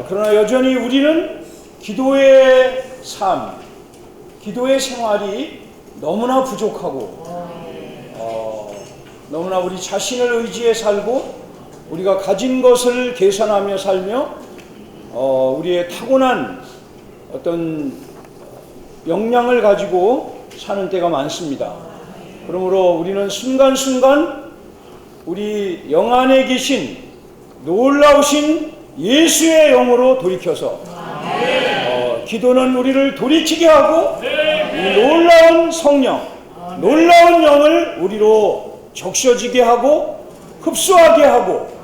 [SPEAKER 4] 그러나 여전히 우리는 기도의 삶, 기도의 생활이 너무나 부족하고 너무나 우리 자신을 의지해 살고 우리가 가진 것을 계산하며 살며 우리의 타고난 어떤 역량을 가지고 사는 때가 많습니다. 그러므로 우리는 순간순간 우리 영 안에 계신 놀라우신 예수의 영으로 돌이켜서 기도는 우리를 돌이키게 하고 이 놀라운 성령, 놀라운 영을 우리로 적셔지게 하고 흡수하게 하고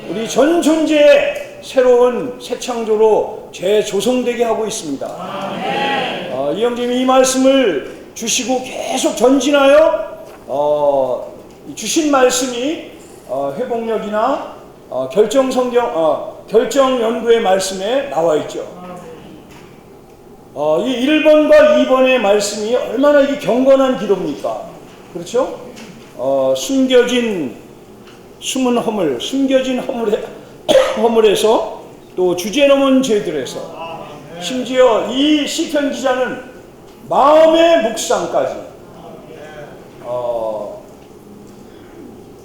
[SPEAKER 4] 우리 전 존재의 새로운 새 창조로 재조성되게 하고 있습니다. 이 형님이 이 말씀을 주시고 계속 전진하여 주신 말씀이 회복력이나 결정 연구의 말씀에 나와 있죠. 이 1번과 2번의 말씀이 얼마나 이게 경건한 기도입니까? 그렇죠? 숨겨진 허물에서 또 주제넘은 죄들에서 심지어 이 시편 기자는 마음의 묵상까지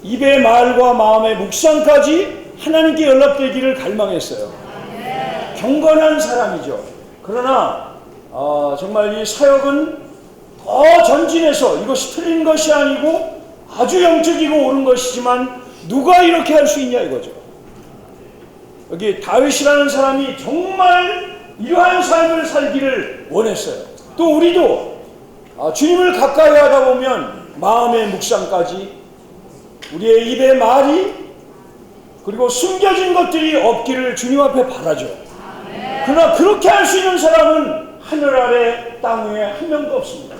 [SPEAKER 4] 입의 말과 마음의 묵상까지 하나님께 연락되기를 갈망했어요. 경건한 사람이죠. 그러나 정말 이 사역은 더 전진해서 이것이 틀린 것이 아니고 아주 영적이고 옳은 것이지만 누가 이렇게 할 수 있냐 이거죠. 여기 다윗이라는 사람이 정말 이러한 삶을 살기를 원했어요. 또 우리도 주님을 가까이 하다 보면 마음의 묵상까지 우리의 입의 말이 그리고 숨겨진 것들이 없기를 주님 앞에 바라죠. 그러나 그렇게 할 수 있는 사람은 하늘 아래 땅 위에 한 명도 없습니다.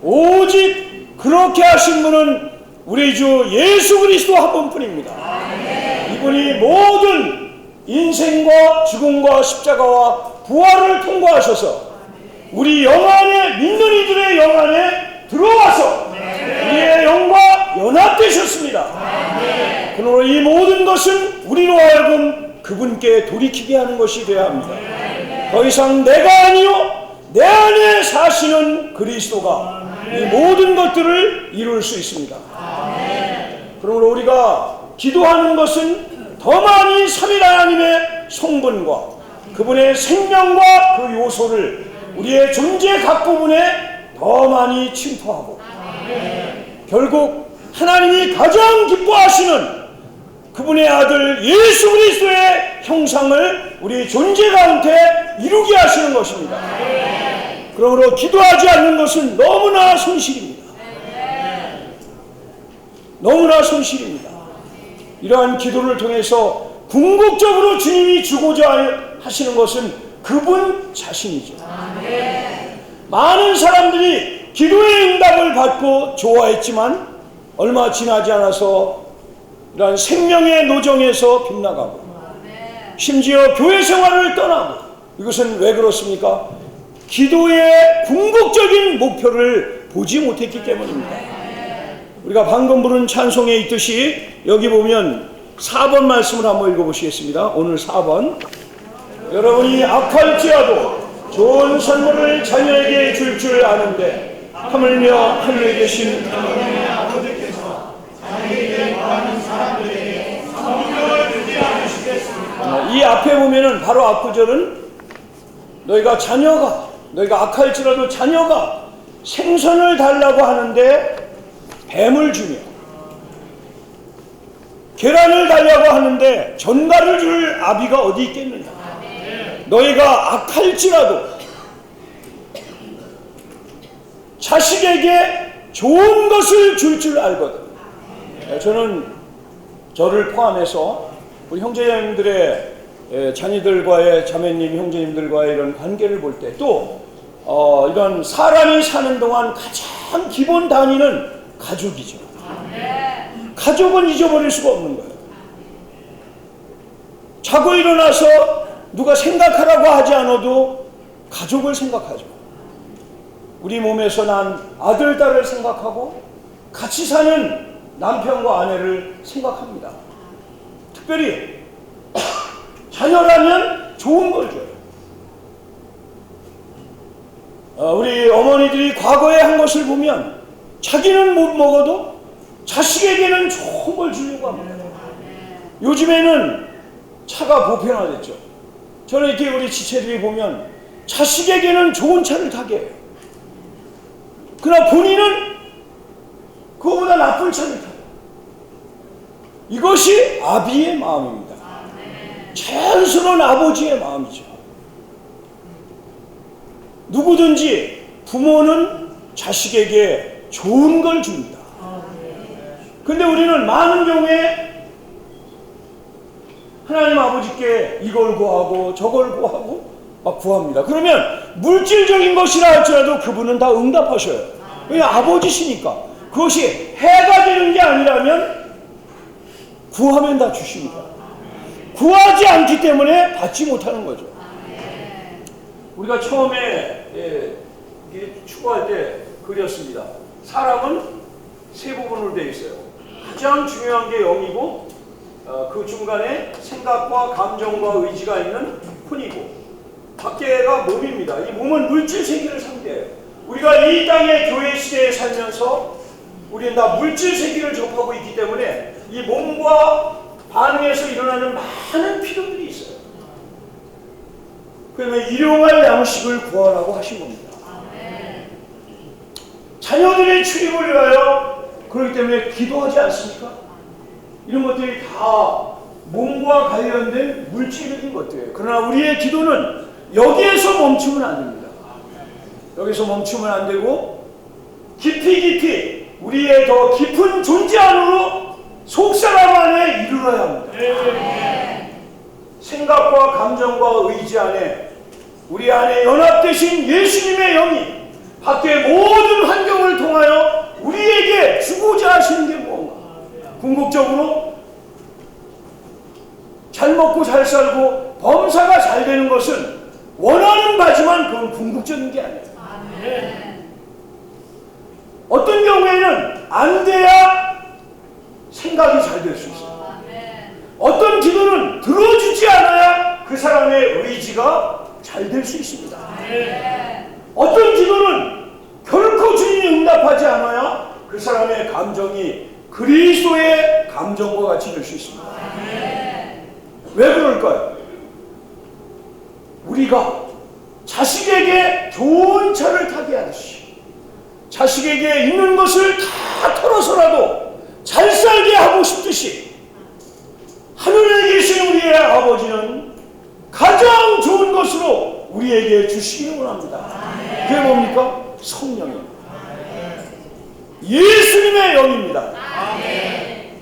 [SPEAKER 4] 오직 그렇게 하신 분은 우리 주 예수 그리스도 한 분뿐입니다. 이분이 모든 인생과 죽음과 십자가와 부활을 통과하셔서 우리 영 안에 믿는 이들의 영 안에 들어와서 우리의 영과 연합되셨습니다. 그러므로 이 모든 것은 우리로 하여금 그분께 돌이키게 하는 것이 되어야 합니다. 더 이상 내가 아니요 내 안에 사시는 그리스도가 이 모든 것들을 이룰 수 있습니다. 그러므로 우리가 기도하는 것은 더 많이 삼위 하나님의 성분과 그분의 생명과 그 요소를 우리의 존재 각 부분에 더 많이 침투하고 결국 하나님이 가장 기뻐하시는 그분의 아들 예수 그리스도의 형상을 우리 존재 가운데 이루게 하시는 것입니다. 그러므로 기도하지 않는 것은 너무나 손실입니다. 너무나 손실입니다. 이러한 기도를 통해서 궁극적으로 주님이 주고자 하시는 것은 그분 자신이죠. 많은 사람들이 기도의 응답을 받고 좋아했지만 얼마 지나지 않아서 이러한 생명의 노정에서 빗나가고 심지어 교회 생활을 떠나고 이것은 왜 그렇습니까? 기도의 궁극적인 목표를 보지 못했기 때문입니다. 우리가 방금 부른 찬송에 있듯이 여기 보면 4번 말씀을 한번 읽어보시겠습니다. 오늘 4번 여러분이 악할지라도 좋은 선물을 자녀에게 줄 줄 아는데 하물며 하늘에 계신 하나님의 아버지께서 자녀에게 바라는 사람들에게 성령을 주지 않으시겠습니까? 이 앞에 보면은 바로 앞구절은 너희가 악할지라도 자녀가 생선을 달라고 하는데 뱀을 주며 계란을 달라고 하려고 하는데 전가를 줄 아비가 어디 있겠느냐. 너희가 악할지라도 자식에게 좋은 것을 줄 줄 알거든. 저는 저를 포함해서 우리 형제님들의 자녀들과의 자매님 형제님들과의 이런 관계를 볼 때 또 이런 사람이 사는 동안 가장 기본 단위는 가족이죠. 가족은 잊어버릴 수가 없는 거예요. 자고 일어나서 누가 생각하라고 하지 않아도 가족을 생각하죠. 우리 몸에서 난 아들, 딸을 생각하고 같이 사는 남편과 아내를 생각합니다. 특별히 자녀라면 좋은 걸 줘요. 우리 어머니들이 과거에 한 것을 보면 자기는 못 먹어도 자식에게는 좋은 걸 주려고 합니다. 요즘에는 차가 보편화됐죠. 저는 이렇게 우리 지체들이 보면 자식에게는 좋은 차를 타게 해요. 그러나 본인은 그거보다 나쁜 차를 타요. 이것이 아비의 마음입니다. 자연스러운 아버지의 마음이죠. 누구든지 부모는 자식에게 좋은 걸 줍니다. 근데 우리는 많은 경우에 하나님 아버지께 이걸 구하고 저걸 구하고 막 구합니다. 그러면 물질적인 것이라 할지라도 그분은 다 응답하셔요. 왜냐 아버지시니까. 그것이 해가 되는 게 아니라면 구하면 다 주십니다. 구하지 않기 때문에 받지 못하는 거죠. 우리가 처음에 추구할 때 그렸습니다. 사람은 세 부분으로 되어 있어요. 가장 중요한 게 영이고 그 중간에 생각과 감정과 의지가 있는 혼이고 밖에가 몸입니다. 이 몸은 물질 세계를 상대해요. 우리가 이 땅의 교회 시대에 살면서 우리는 다 물질 세계를 접하고 있기 때문에 이 몸과 반응해서 일어나는 많은 필요들이 있어요. 그러면 일용할 양식을 구하라고 하신 겁니다. 자녀들의 출입을 위하여 그렇기 때문에 기도하지 않습니까? 이런 것들이 다 몸과 관련된 물질적인 것들이에요. 그러나 우리의 기도는 여기에서 멈추면 안 됩니다. 여기서 멈추면 안 되고 깊이 우리의 더 깊은 존재 안으로 속사람 안에 이르러야 합니다. 생각과 감정과 의지 안에 우리 안에 연합되신 예수님의 영이 밖의 모든 환경을 통하여 우리에게 주고자 하시는 게 무언가. 궁극적으로 잘 먹고 잘 살고 범사가 잘 되는 것은 원하는 바지만 그건 궁극적인 게 아니에요. 어떤 경우에는 안 돼야 생각이 잘 될 수 있어요. 어떤 기도는 들어주지 않아야 그 사람의 의지가 잘 될 수 있습니다. 어떤 기도는 결코 주님이 응답하지 않아야 그 사람의 감정이 그리스도의 감정과 같이 될 수 있습니다. 왜 그럴까요? 우리가 자식에게 좋은 차를 타게 하듯이 자식에게 있는 것을 다 털어서라도 잘 살게 하고 싶듯이 하늘에 계신 우리의 아버지는 가장 좋은 것으로 우리에게 주시기를 원합니다. 그게 뭡니까? 성령입니다. 예수님의 영입니다.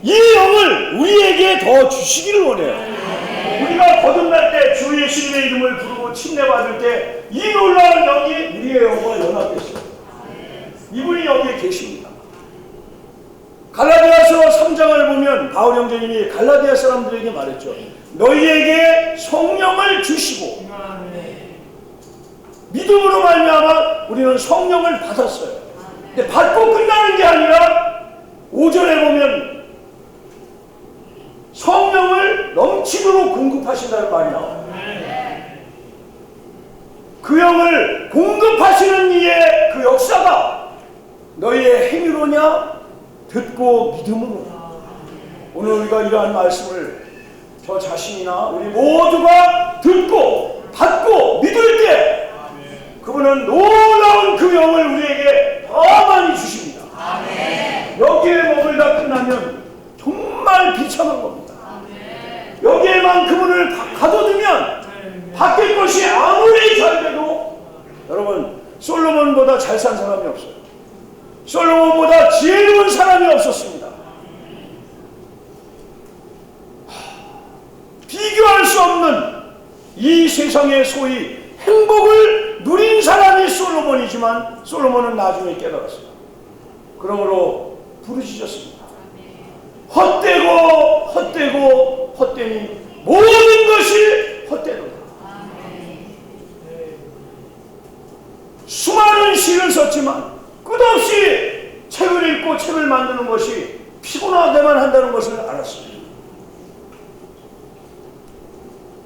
[SPEAKER 4] 이 영을 우리에게 더 주시기를 원해요. 우리가 거듭날 때 주 예수님의 이름을 부르고 침례받을 때 이 놀라운 영이 우리의 영과 연합됐어요. 이분이 여기에 계십니다. 갈라디아서 3장을 보면 바울 형제님이 갈라디아 사람들에게 말했죠. 너희에게 성령을 주시고 믿음으로 말미암아 우리는 성령을 받았어요. 근데 받고 끝나는 게 아니라 5절에 보면 성령을 넘치도록 공급하신다는 말이 나와요. 그 영을 공급하시는 이의 그 역사가 너희의 행위로냐 듣고 믿음으로. 오늘 우리가 이러한 말씀을 저 자신이나 우리 모두가 듣고 받고 믿을 때 그분은 놀라운 그 영을 우리에게 더 많이 주십니다. 여기에 머물다 끝나면 정말 비참한 겁니다. 문을 가둬두면 밖에 것이 아무리 잘 돼도 여러분 솔로몬보다 잘 산 사람이 없어요. 솔로몬보다 지혜로운 사람이 없었습니다. 비교할 수 없는 이 세상의 소위 행복을 누린 사람이 솔로몬이지만 솔로몬은 나중에 깨달았어요. 그러므로 부르짖었습니다. 헛되고 헛되니 모든 것이 헛되도다. 수많은 시를 썼지만 끝없이 책을 읽고 책을 만드는 것이 피곤하게만 한다는 것을 알았습니다.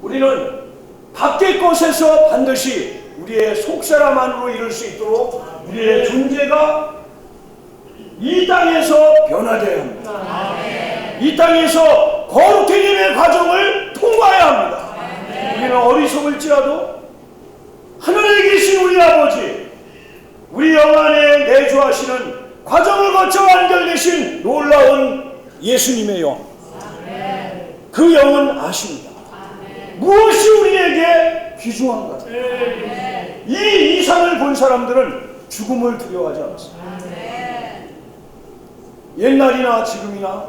[SPEAKER 4] 우리는 밖의 것에서 반드시 우리의 속사람 안으로 이룰 수 있도록 우리의 존재가 이 땅에서 변화되어야 합니다. 이 땅에서 거룩해짐의 과정을 통과해야 합니다. 우리는 어리석을지라도 하늘에 계신 우리 아버지, 우리 영 안에 내주하시는 과정을 거쳐 완결되신 놀라운 예수님의 영, 그 영은 아십니다. 무엇이 우리에게 귀중한가? 이 이상을 본 사람들은 죽음을 두려워하지 않았습니다. 옛날이나 지금이나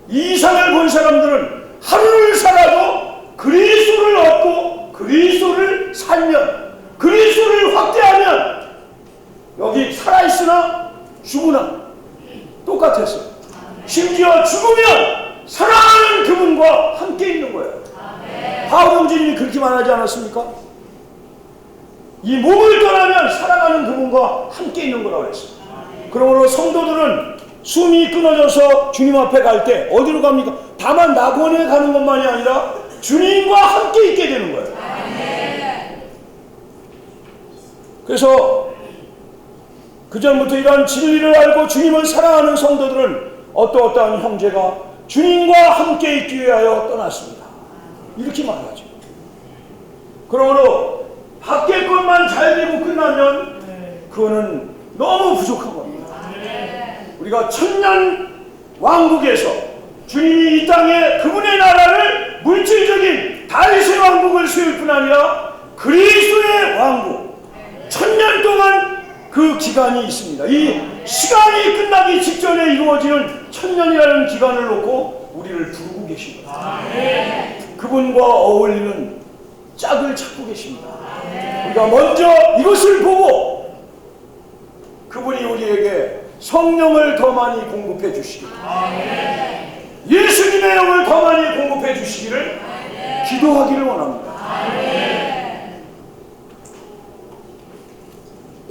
[SPEAKER 4] 이 이상을 본 사람들은 하루를 살아도 그리스도를 얻고 그리스도를 살면, 그리스도를 확대하면 여기 살아있으나 죽으나 똑같았어요. 심지어 죽으면 사랑하는 그분과 함께 있는 거예요. 바울 형제님이 그렇게 말하지 않았습니까? 이 몸을 떠나면 사랑하는 그분과 함께 있는 거라고 했어요. 그러므로 성도들은 숨이 끊어져서 주님 앞에 갈 때 어디로 갑니까? 다만 낙원에 가는 것만이 아니라 주님과 함께 있게 되는 거예요. 그래서 그전부터 이러한 진리를 알고 주님을 사랑하는 성도들은 어떠한 형제가 주님과 함께 있기 위하여 떠났습니다. 이렇게 말하죠. 그러므로 밖의 것만 잘 되고 끝나면 그거는 너무 부족한 겁니다. 우리가 천년 왕국에서 주님이 이 땅에 그분의 나라를 물질적인 다윗의 왕국을 세울 뿐 아니라 그리스도의 왕국, 천년 동안 그 기간이 있습니다. 이 시간이 끝나기 직전에 이루어지는 천년이라는 기간을 놓고 우리를 부르고 계십니다. 그분과 어울리는 짝을 찾고 계십니다. 우리가 먼저 이것을 보고 그분이 우리에게 성령을 더 많이 공급해 주시기를, 예수님의 영을 더 많이 공급해 주시기를 기도하기를 원합니다.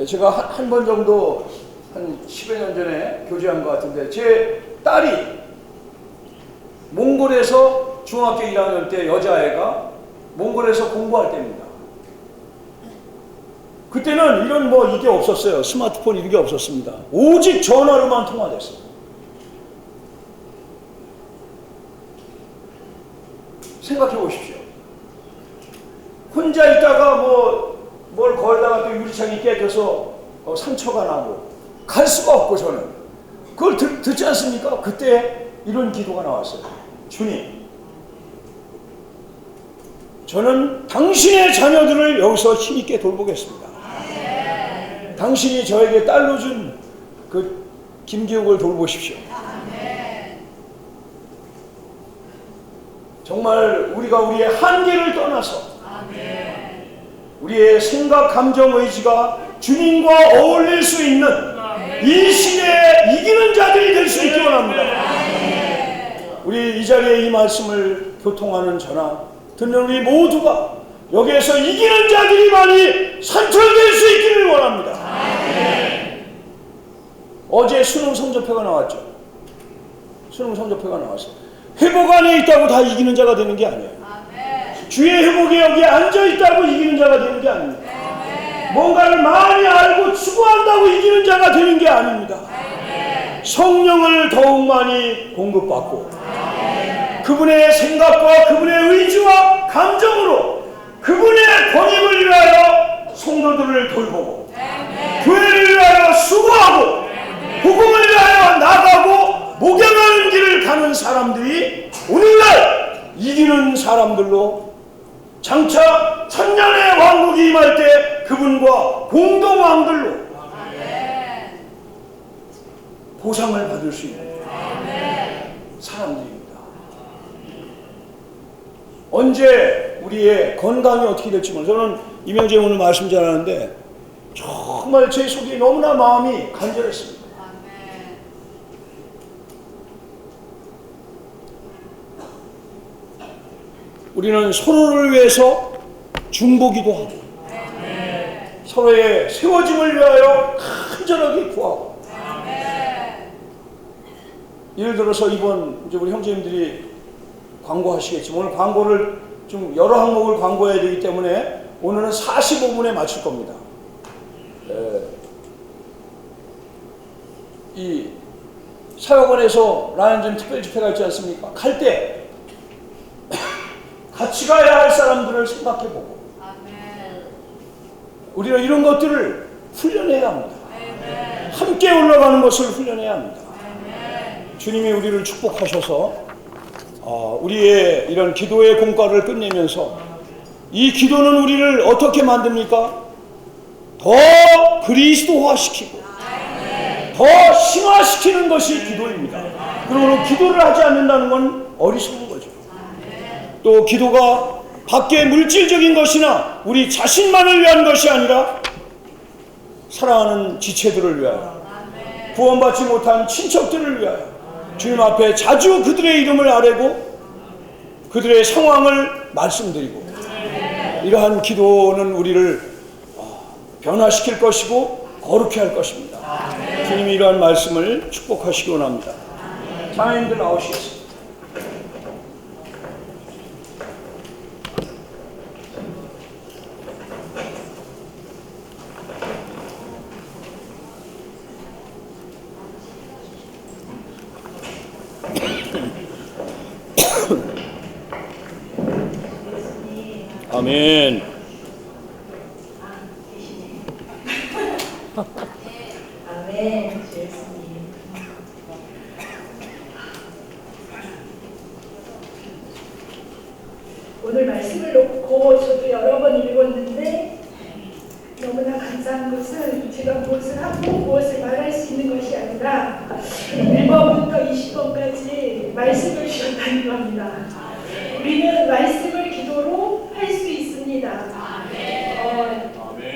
[SPEAKER 4] 제가 한 번 정도 한 10여 년 전에 교제한 것 같은데 제 딸이 몽골에서 중학교 1학년 때 여자애가 몽골에서 공부할 때입니다. 그때는 이런 이게 없었어요. 스마트폰 이런 게 없었습니다. 오직 전화로만 통화됐어요. 생각해 보십시오. 혼자 있다가 뭘 걸다가 또 유리창이 깨져서 상처가 나고 갈 수가 없고 저는 그걸 듣지 않습니까? 그때 이런 기도가 나왔어요. 주님, 저는 당신의 자녀들을 여기서 힘있게 돌보겠습니다. 당신이 저에게 딸로 준 그 김기욱을 돌보십시오. 정말 우리가 우리의 한계를 떠나서 우리의 생각, 감정, 의지가 주님과 어울릴 수 있는 이 시대에 이기는 자들이 될 수 있기 원합니다. 우리 이 자리에 이 말씀을 교통하는 저나 듣는 우리 모두가 여기에서 이기는 자들이 많이 산출될 수 있기를 원합니다. 어제 수능 성적표가 나왔죠. 수능 성적표가 나왔어요. 회복 안에 있다고 다 이기는 자가 되는 게 아니에요. 주의 회복에 여기에 앉아있다고 이기는 자가 되는 게 아닙니다. 뭔가를 많이 알고 추구한다고 이기는 자가 되는 게 아닙니다. 성령을 더욱 많이 공급받고 그분의 생각과 그분의 의지와 감정으로 그분의 권익을 위하여 성도들을 돌보고 교회를 위하여 수고하고 복음을 위하여 나가고 목양하는 길을 가는 사람들이 오늘날 이기는 사람들로 장차 천년의 왕국이 임할 때 그분과 공동왕들로 보상을 받을 수 있는 사람들입니다. 언제 우리의 건강이 어떻게 될지 모르겠어요. 저는 이명재 오늘 말씀 잘하는데 정말 제 속이 너무나 마음이 간절했습니다. 우리는 서로를 위해서 중보기도 하고 서로의 세워짐을 위하여 간절하게 구하고 예를 들어서 이번 이제 우리 형제님들이 광고하시겠지만 오늘 광고를 좀 여러 항목을 광고해야 되기 때문에 오늘은 45분에 마칠 겁니다. 이 사역원에서 라연전 특별 집회가 있지 않습니까? 갈 때 같이 가야 할 사람들을 생각해보고 우리는 이런 것들을 훈련해야 합니다. 함께 올라가는 것을 훈련해야 합니다. 주님이 우리를 축복하셔서 우리의 이런 기도의 공과를 끝내면서 이 기도는 우리를 어떻게 만듭니까? 더 그리스도화시키고 더 승화시키는 것이 기도입니다. 그러므로 기도를 하지 않는다는 건 어리석은 거죠. 또 기도가 밖의 물질적인 것이나 우리 자신만을 위한 것이 아니라 사랑하는 지체들을 위하여 구원받지 못한 친척들을 위하여 주님 앞에 자주 그들의 이름을 아뢰고 그들의 상황을 말씀드리고 이러한 기도는 우리를 변화시킬 것이고 거룩해 할 것입니다. 주님이 이러한 말씀을 축복하시기 원합니다. 장애인들 나오시겠습니다. 아멘.
[SPEAKER 5] 아멘. 주 예수님. 오늘 말씀을 놓고 저도 여러 번 읽었는데 너무나 감사한 것은 제가 무엇을 하고 무엇을 말할 수 있는 것이 아니라 1번부터 20번까지 말씀을 주셨다는 겁니다. 우리는 말씀을 기도로 할 수 있습니다.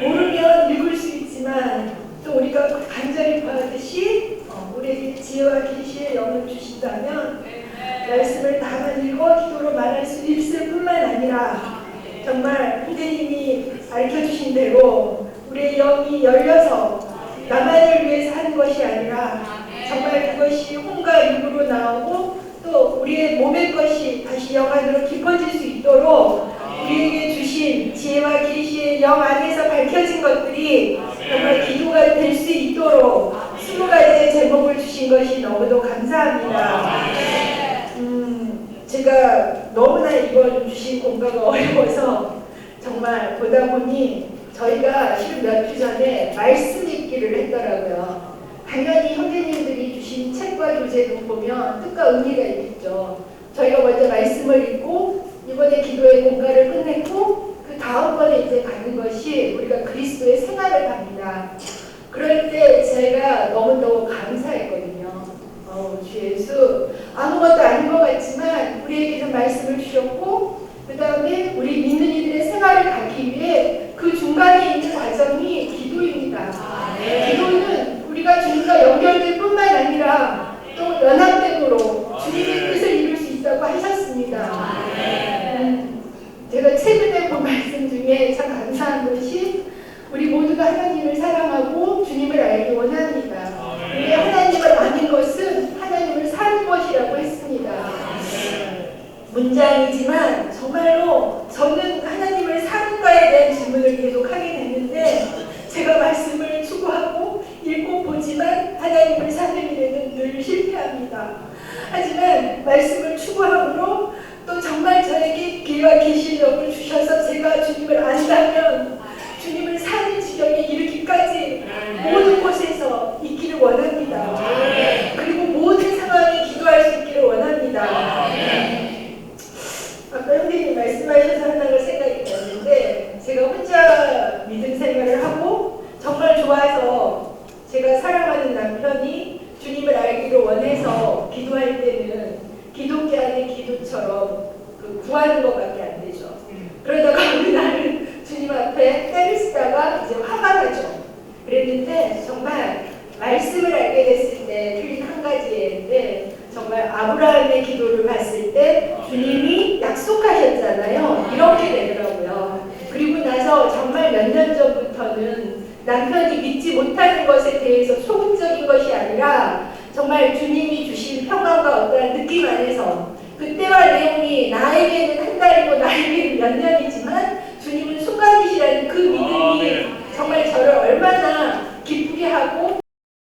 [SPEAKER 5] 모르면 읽을 수 있지만 또 우리가 간절히 구하듯이 우리에게 지혜와 계시의 영을 주신다면 말씀을 다만 읽어 기도로 말할 수 있을 뿐만 아니라 정말 선생님이 알려주신 대로 우리의 영이 열려서 나만을 위해서 하는 것이 아니라 정말 그것이 혼과 입으로 나오고 또 우리의 몸의 것이 다시 영 안으로 깊어질 수 있도록 우리에게 주신 지혜와 계시의 영 안에서 밝혀진 것들이 정말 기도가 될 수 있도록 20가지의 제목을 주신 것이 너무도 감사합니다. 제가 너무나 이번 주신 공과가 어려워서 정말 보다 보니 저희가 실은 몇 주 전에 말씀 읽기를 했더라고요. 당연히 형제님들이 주신 책과 교재도 보면 뜻과 의미가 있겠죠. 저희가 먼저 말씀을 읽고 이번에 기도의 공과를 끝냈고 그 다음번에 이제 가는 것이 우리가 그리스도의 생활을 갑니다. 그럴 때 제가 너무너무 감사했거든요. 주 예수 아무것도 아닌 것 같지만 우리에게는 말씀을 주셨고 그 다음에 우리 믿는 이들의 생활을 가기 위해 그 중간에 있는 과정이 기도입니다. 기도는 우리가 주님과 연결될 뿐만 아니라 또 연합됨으로 주님의 뜻을 이룰 수 있다고 하셨습니다. 제가 최근에 본 말씀 중에 참 감사한 것이 우리 모두가 하나님을 사랑하고 주님을 알기 원합니다. 우리 하나님을 아는 것은 하나님을 사는 것이라고 했습니다. 문장이지만 정말로 저는 하나님을 사는가에 대한 질문을 계속 하게 됐는데 제가 말씀을 추구하고 읽고 보지만 하나님을 사는 일에는 늘 실패합니다. 하지만 말씀을 추구함으로 또 정말 저에게 길과 계시력을 주셔서 제가 주님을 안다면 주님을 사는 지경에 이르기까지 모든 곳에서 있기를 원합니다. 그리고 모든 상황에 기도할 수 있기를 원합니다. 좋아하는 것밖에 안 되죠. 그러다가 어느 날은 주님 앞에 때를 쓰다가 이제 화가 나죠. 그랬는데 정말 말씀을 알게 됐을 때 틀린 한 가지인데 정말 아브라함의 기도를 봤을 때 주님이 약속하셨잖아요. 이렇게 되더라고요. 그리고 나서 정말 몇 년 전부터는 남편이 믿지 못하는 것에 대해서 소극적인 것이 아니라 정말 주님이 주신 평안과 어떠한 느낌 안에서 그때와 내용이 나에게는 한 달이고 나에게는 몇 년이지만 주님은 순간이시라는 그 믿음이 정말 저를 얼마나 기쁘게 하고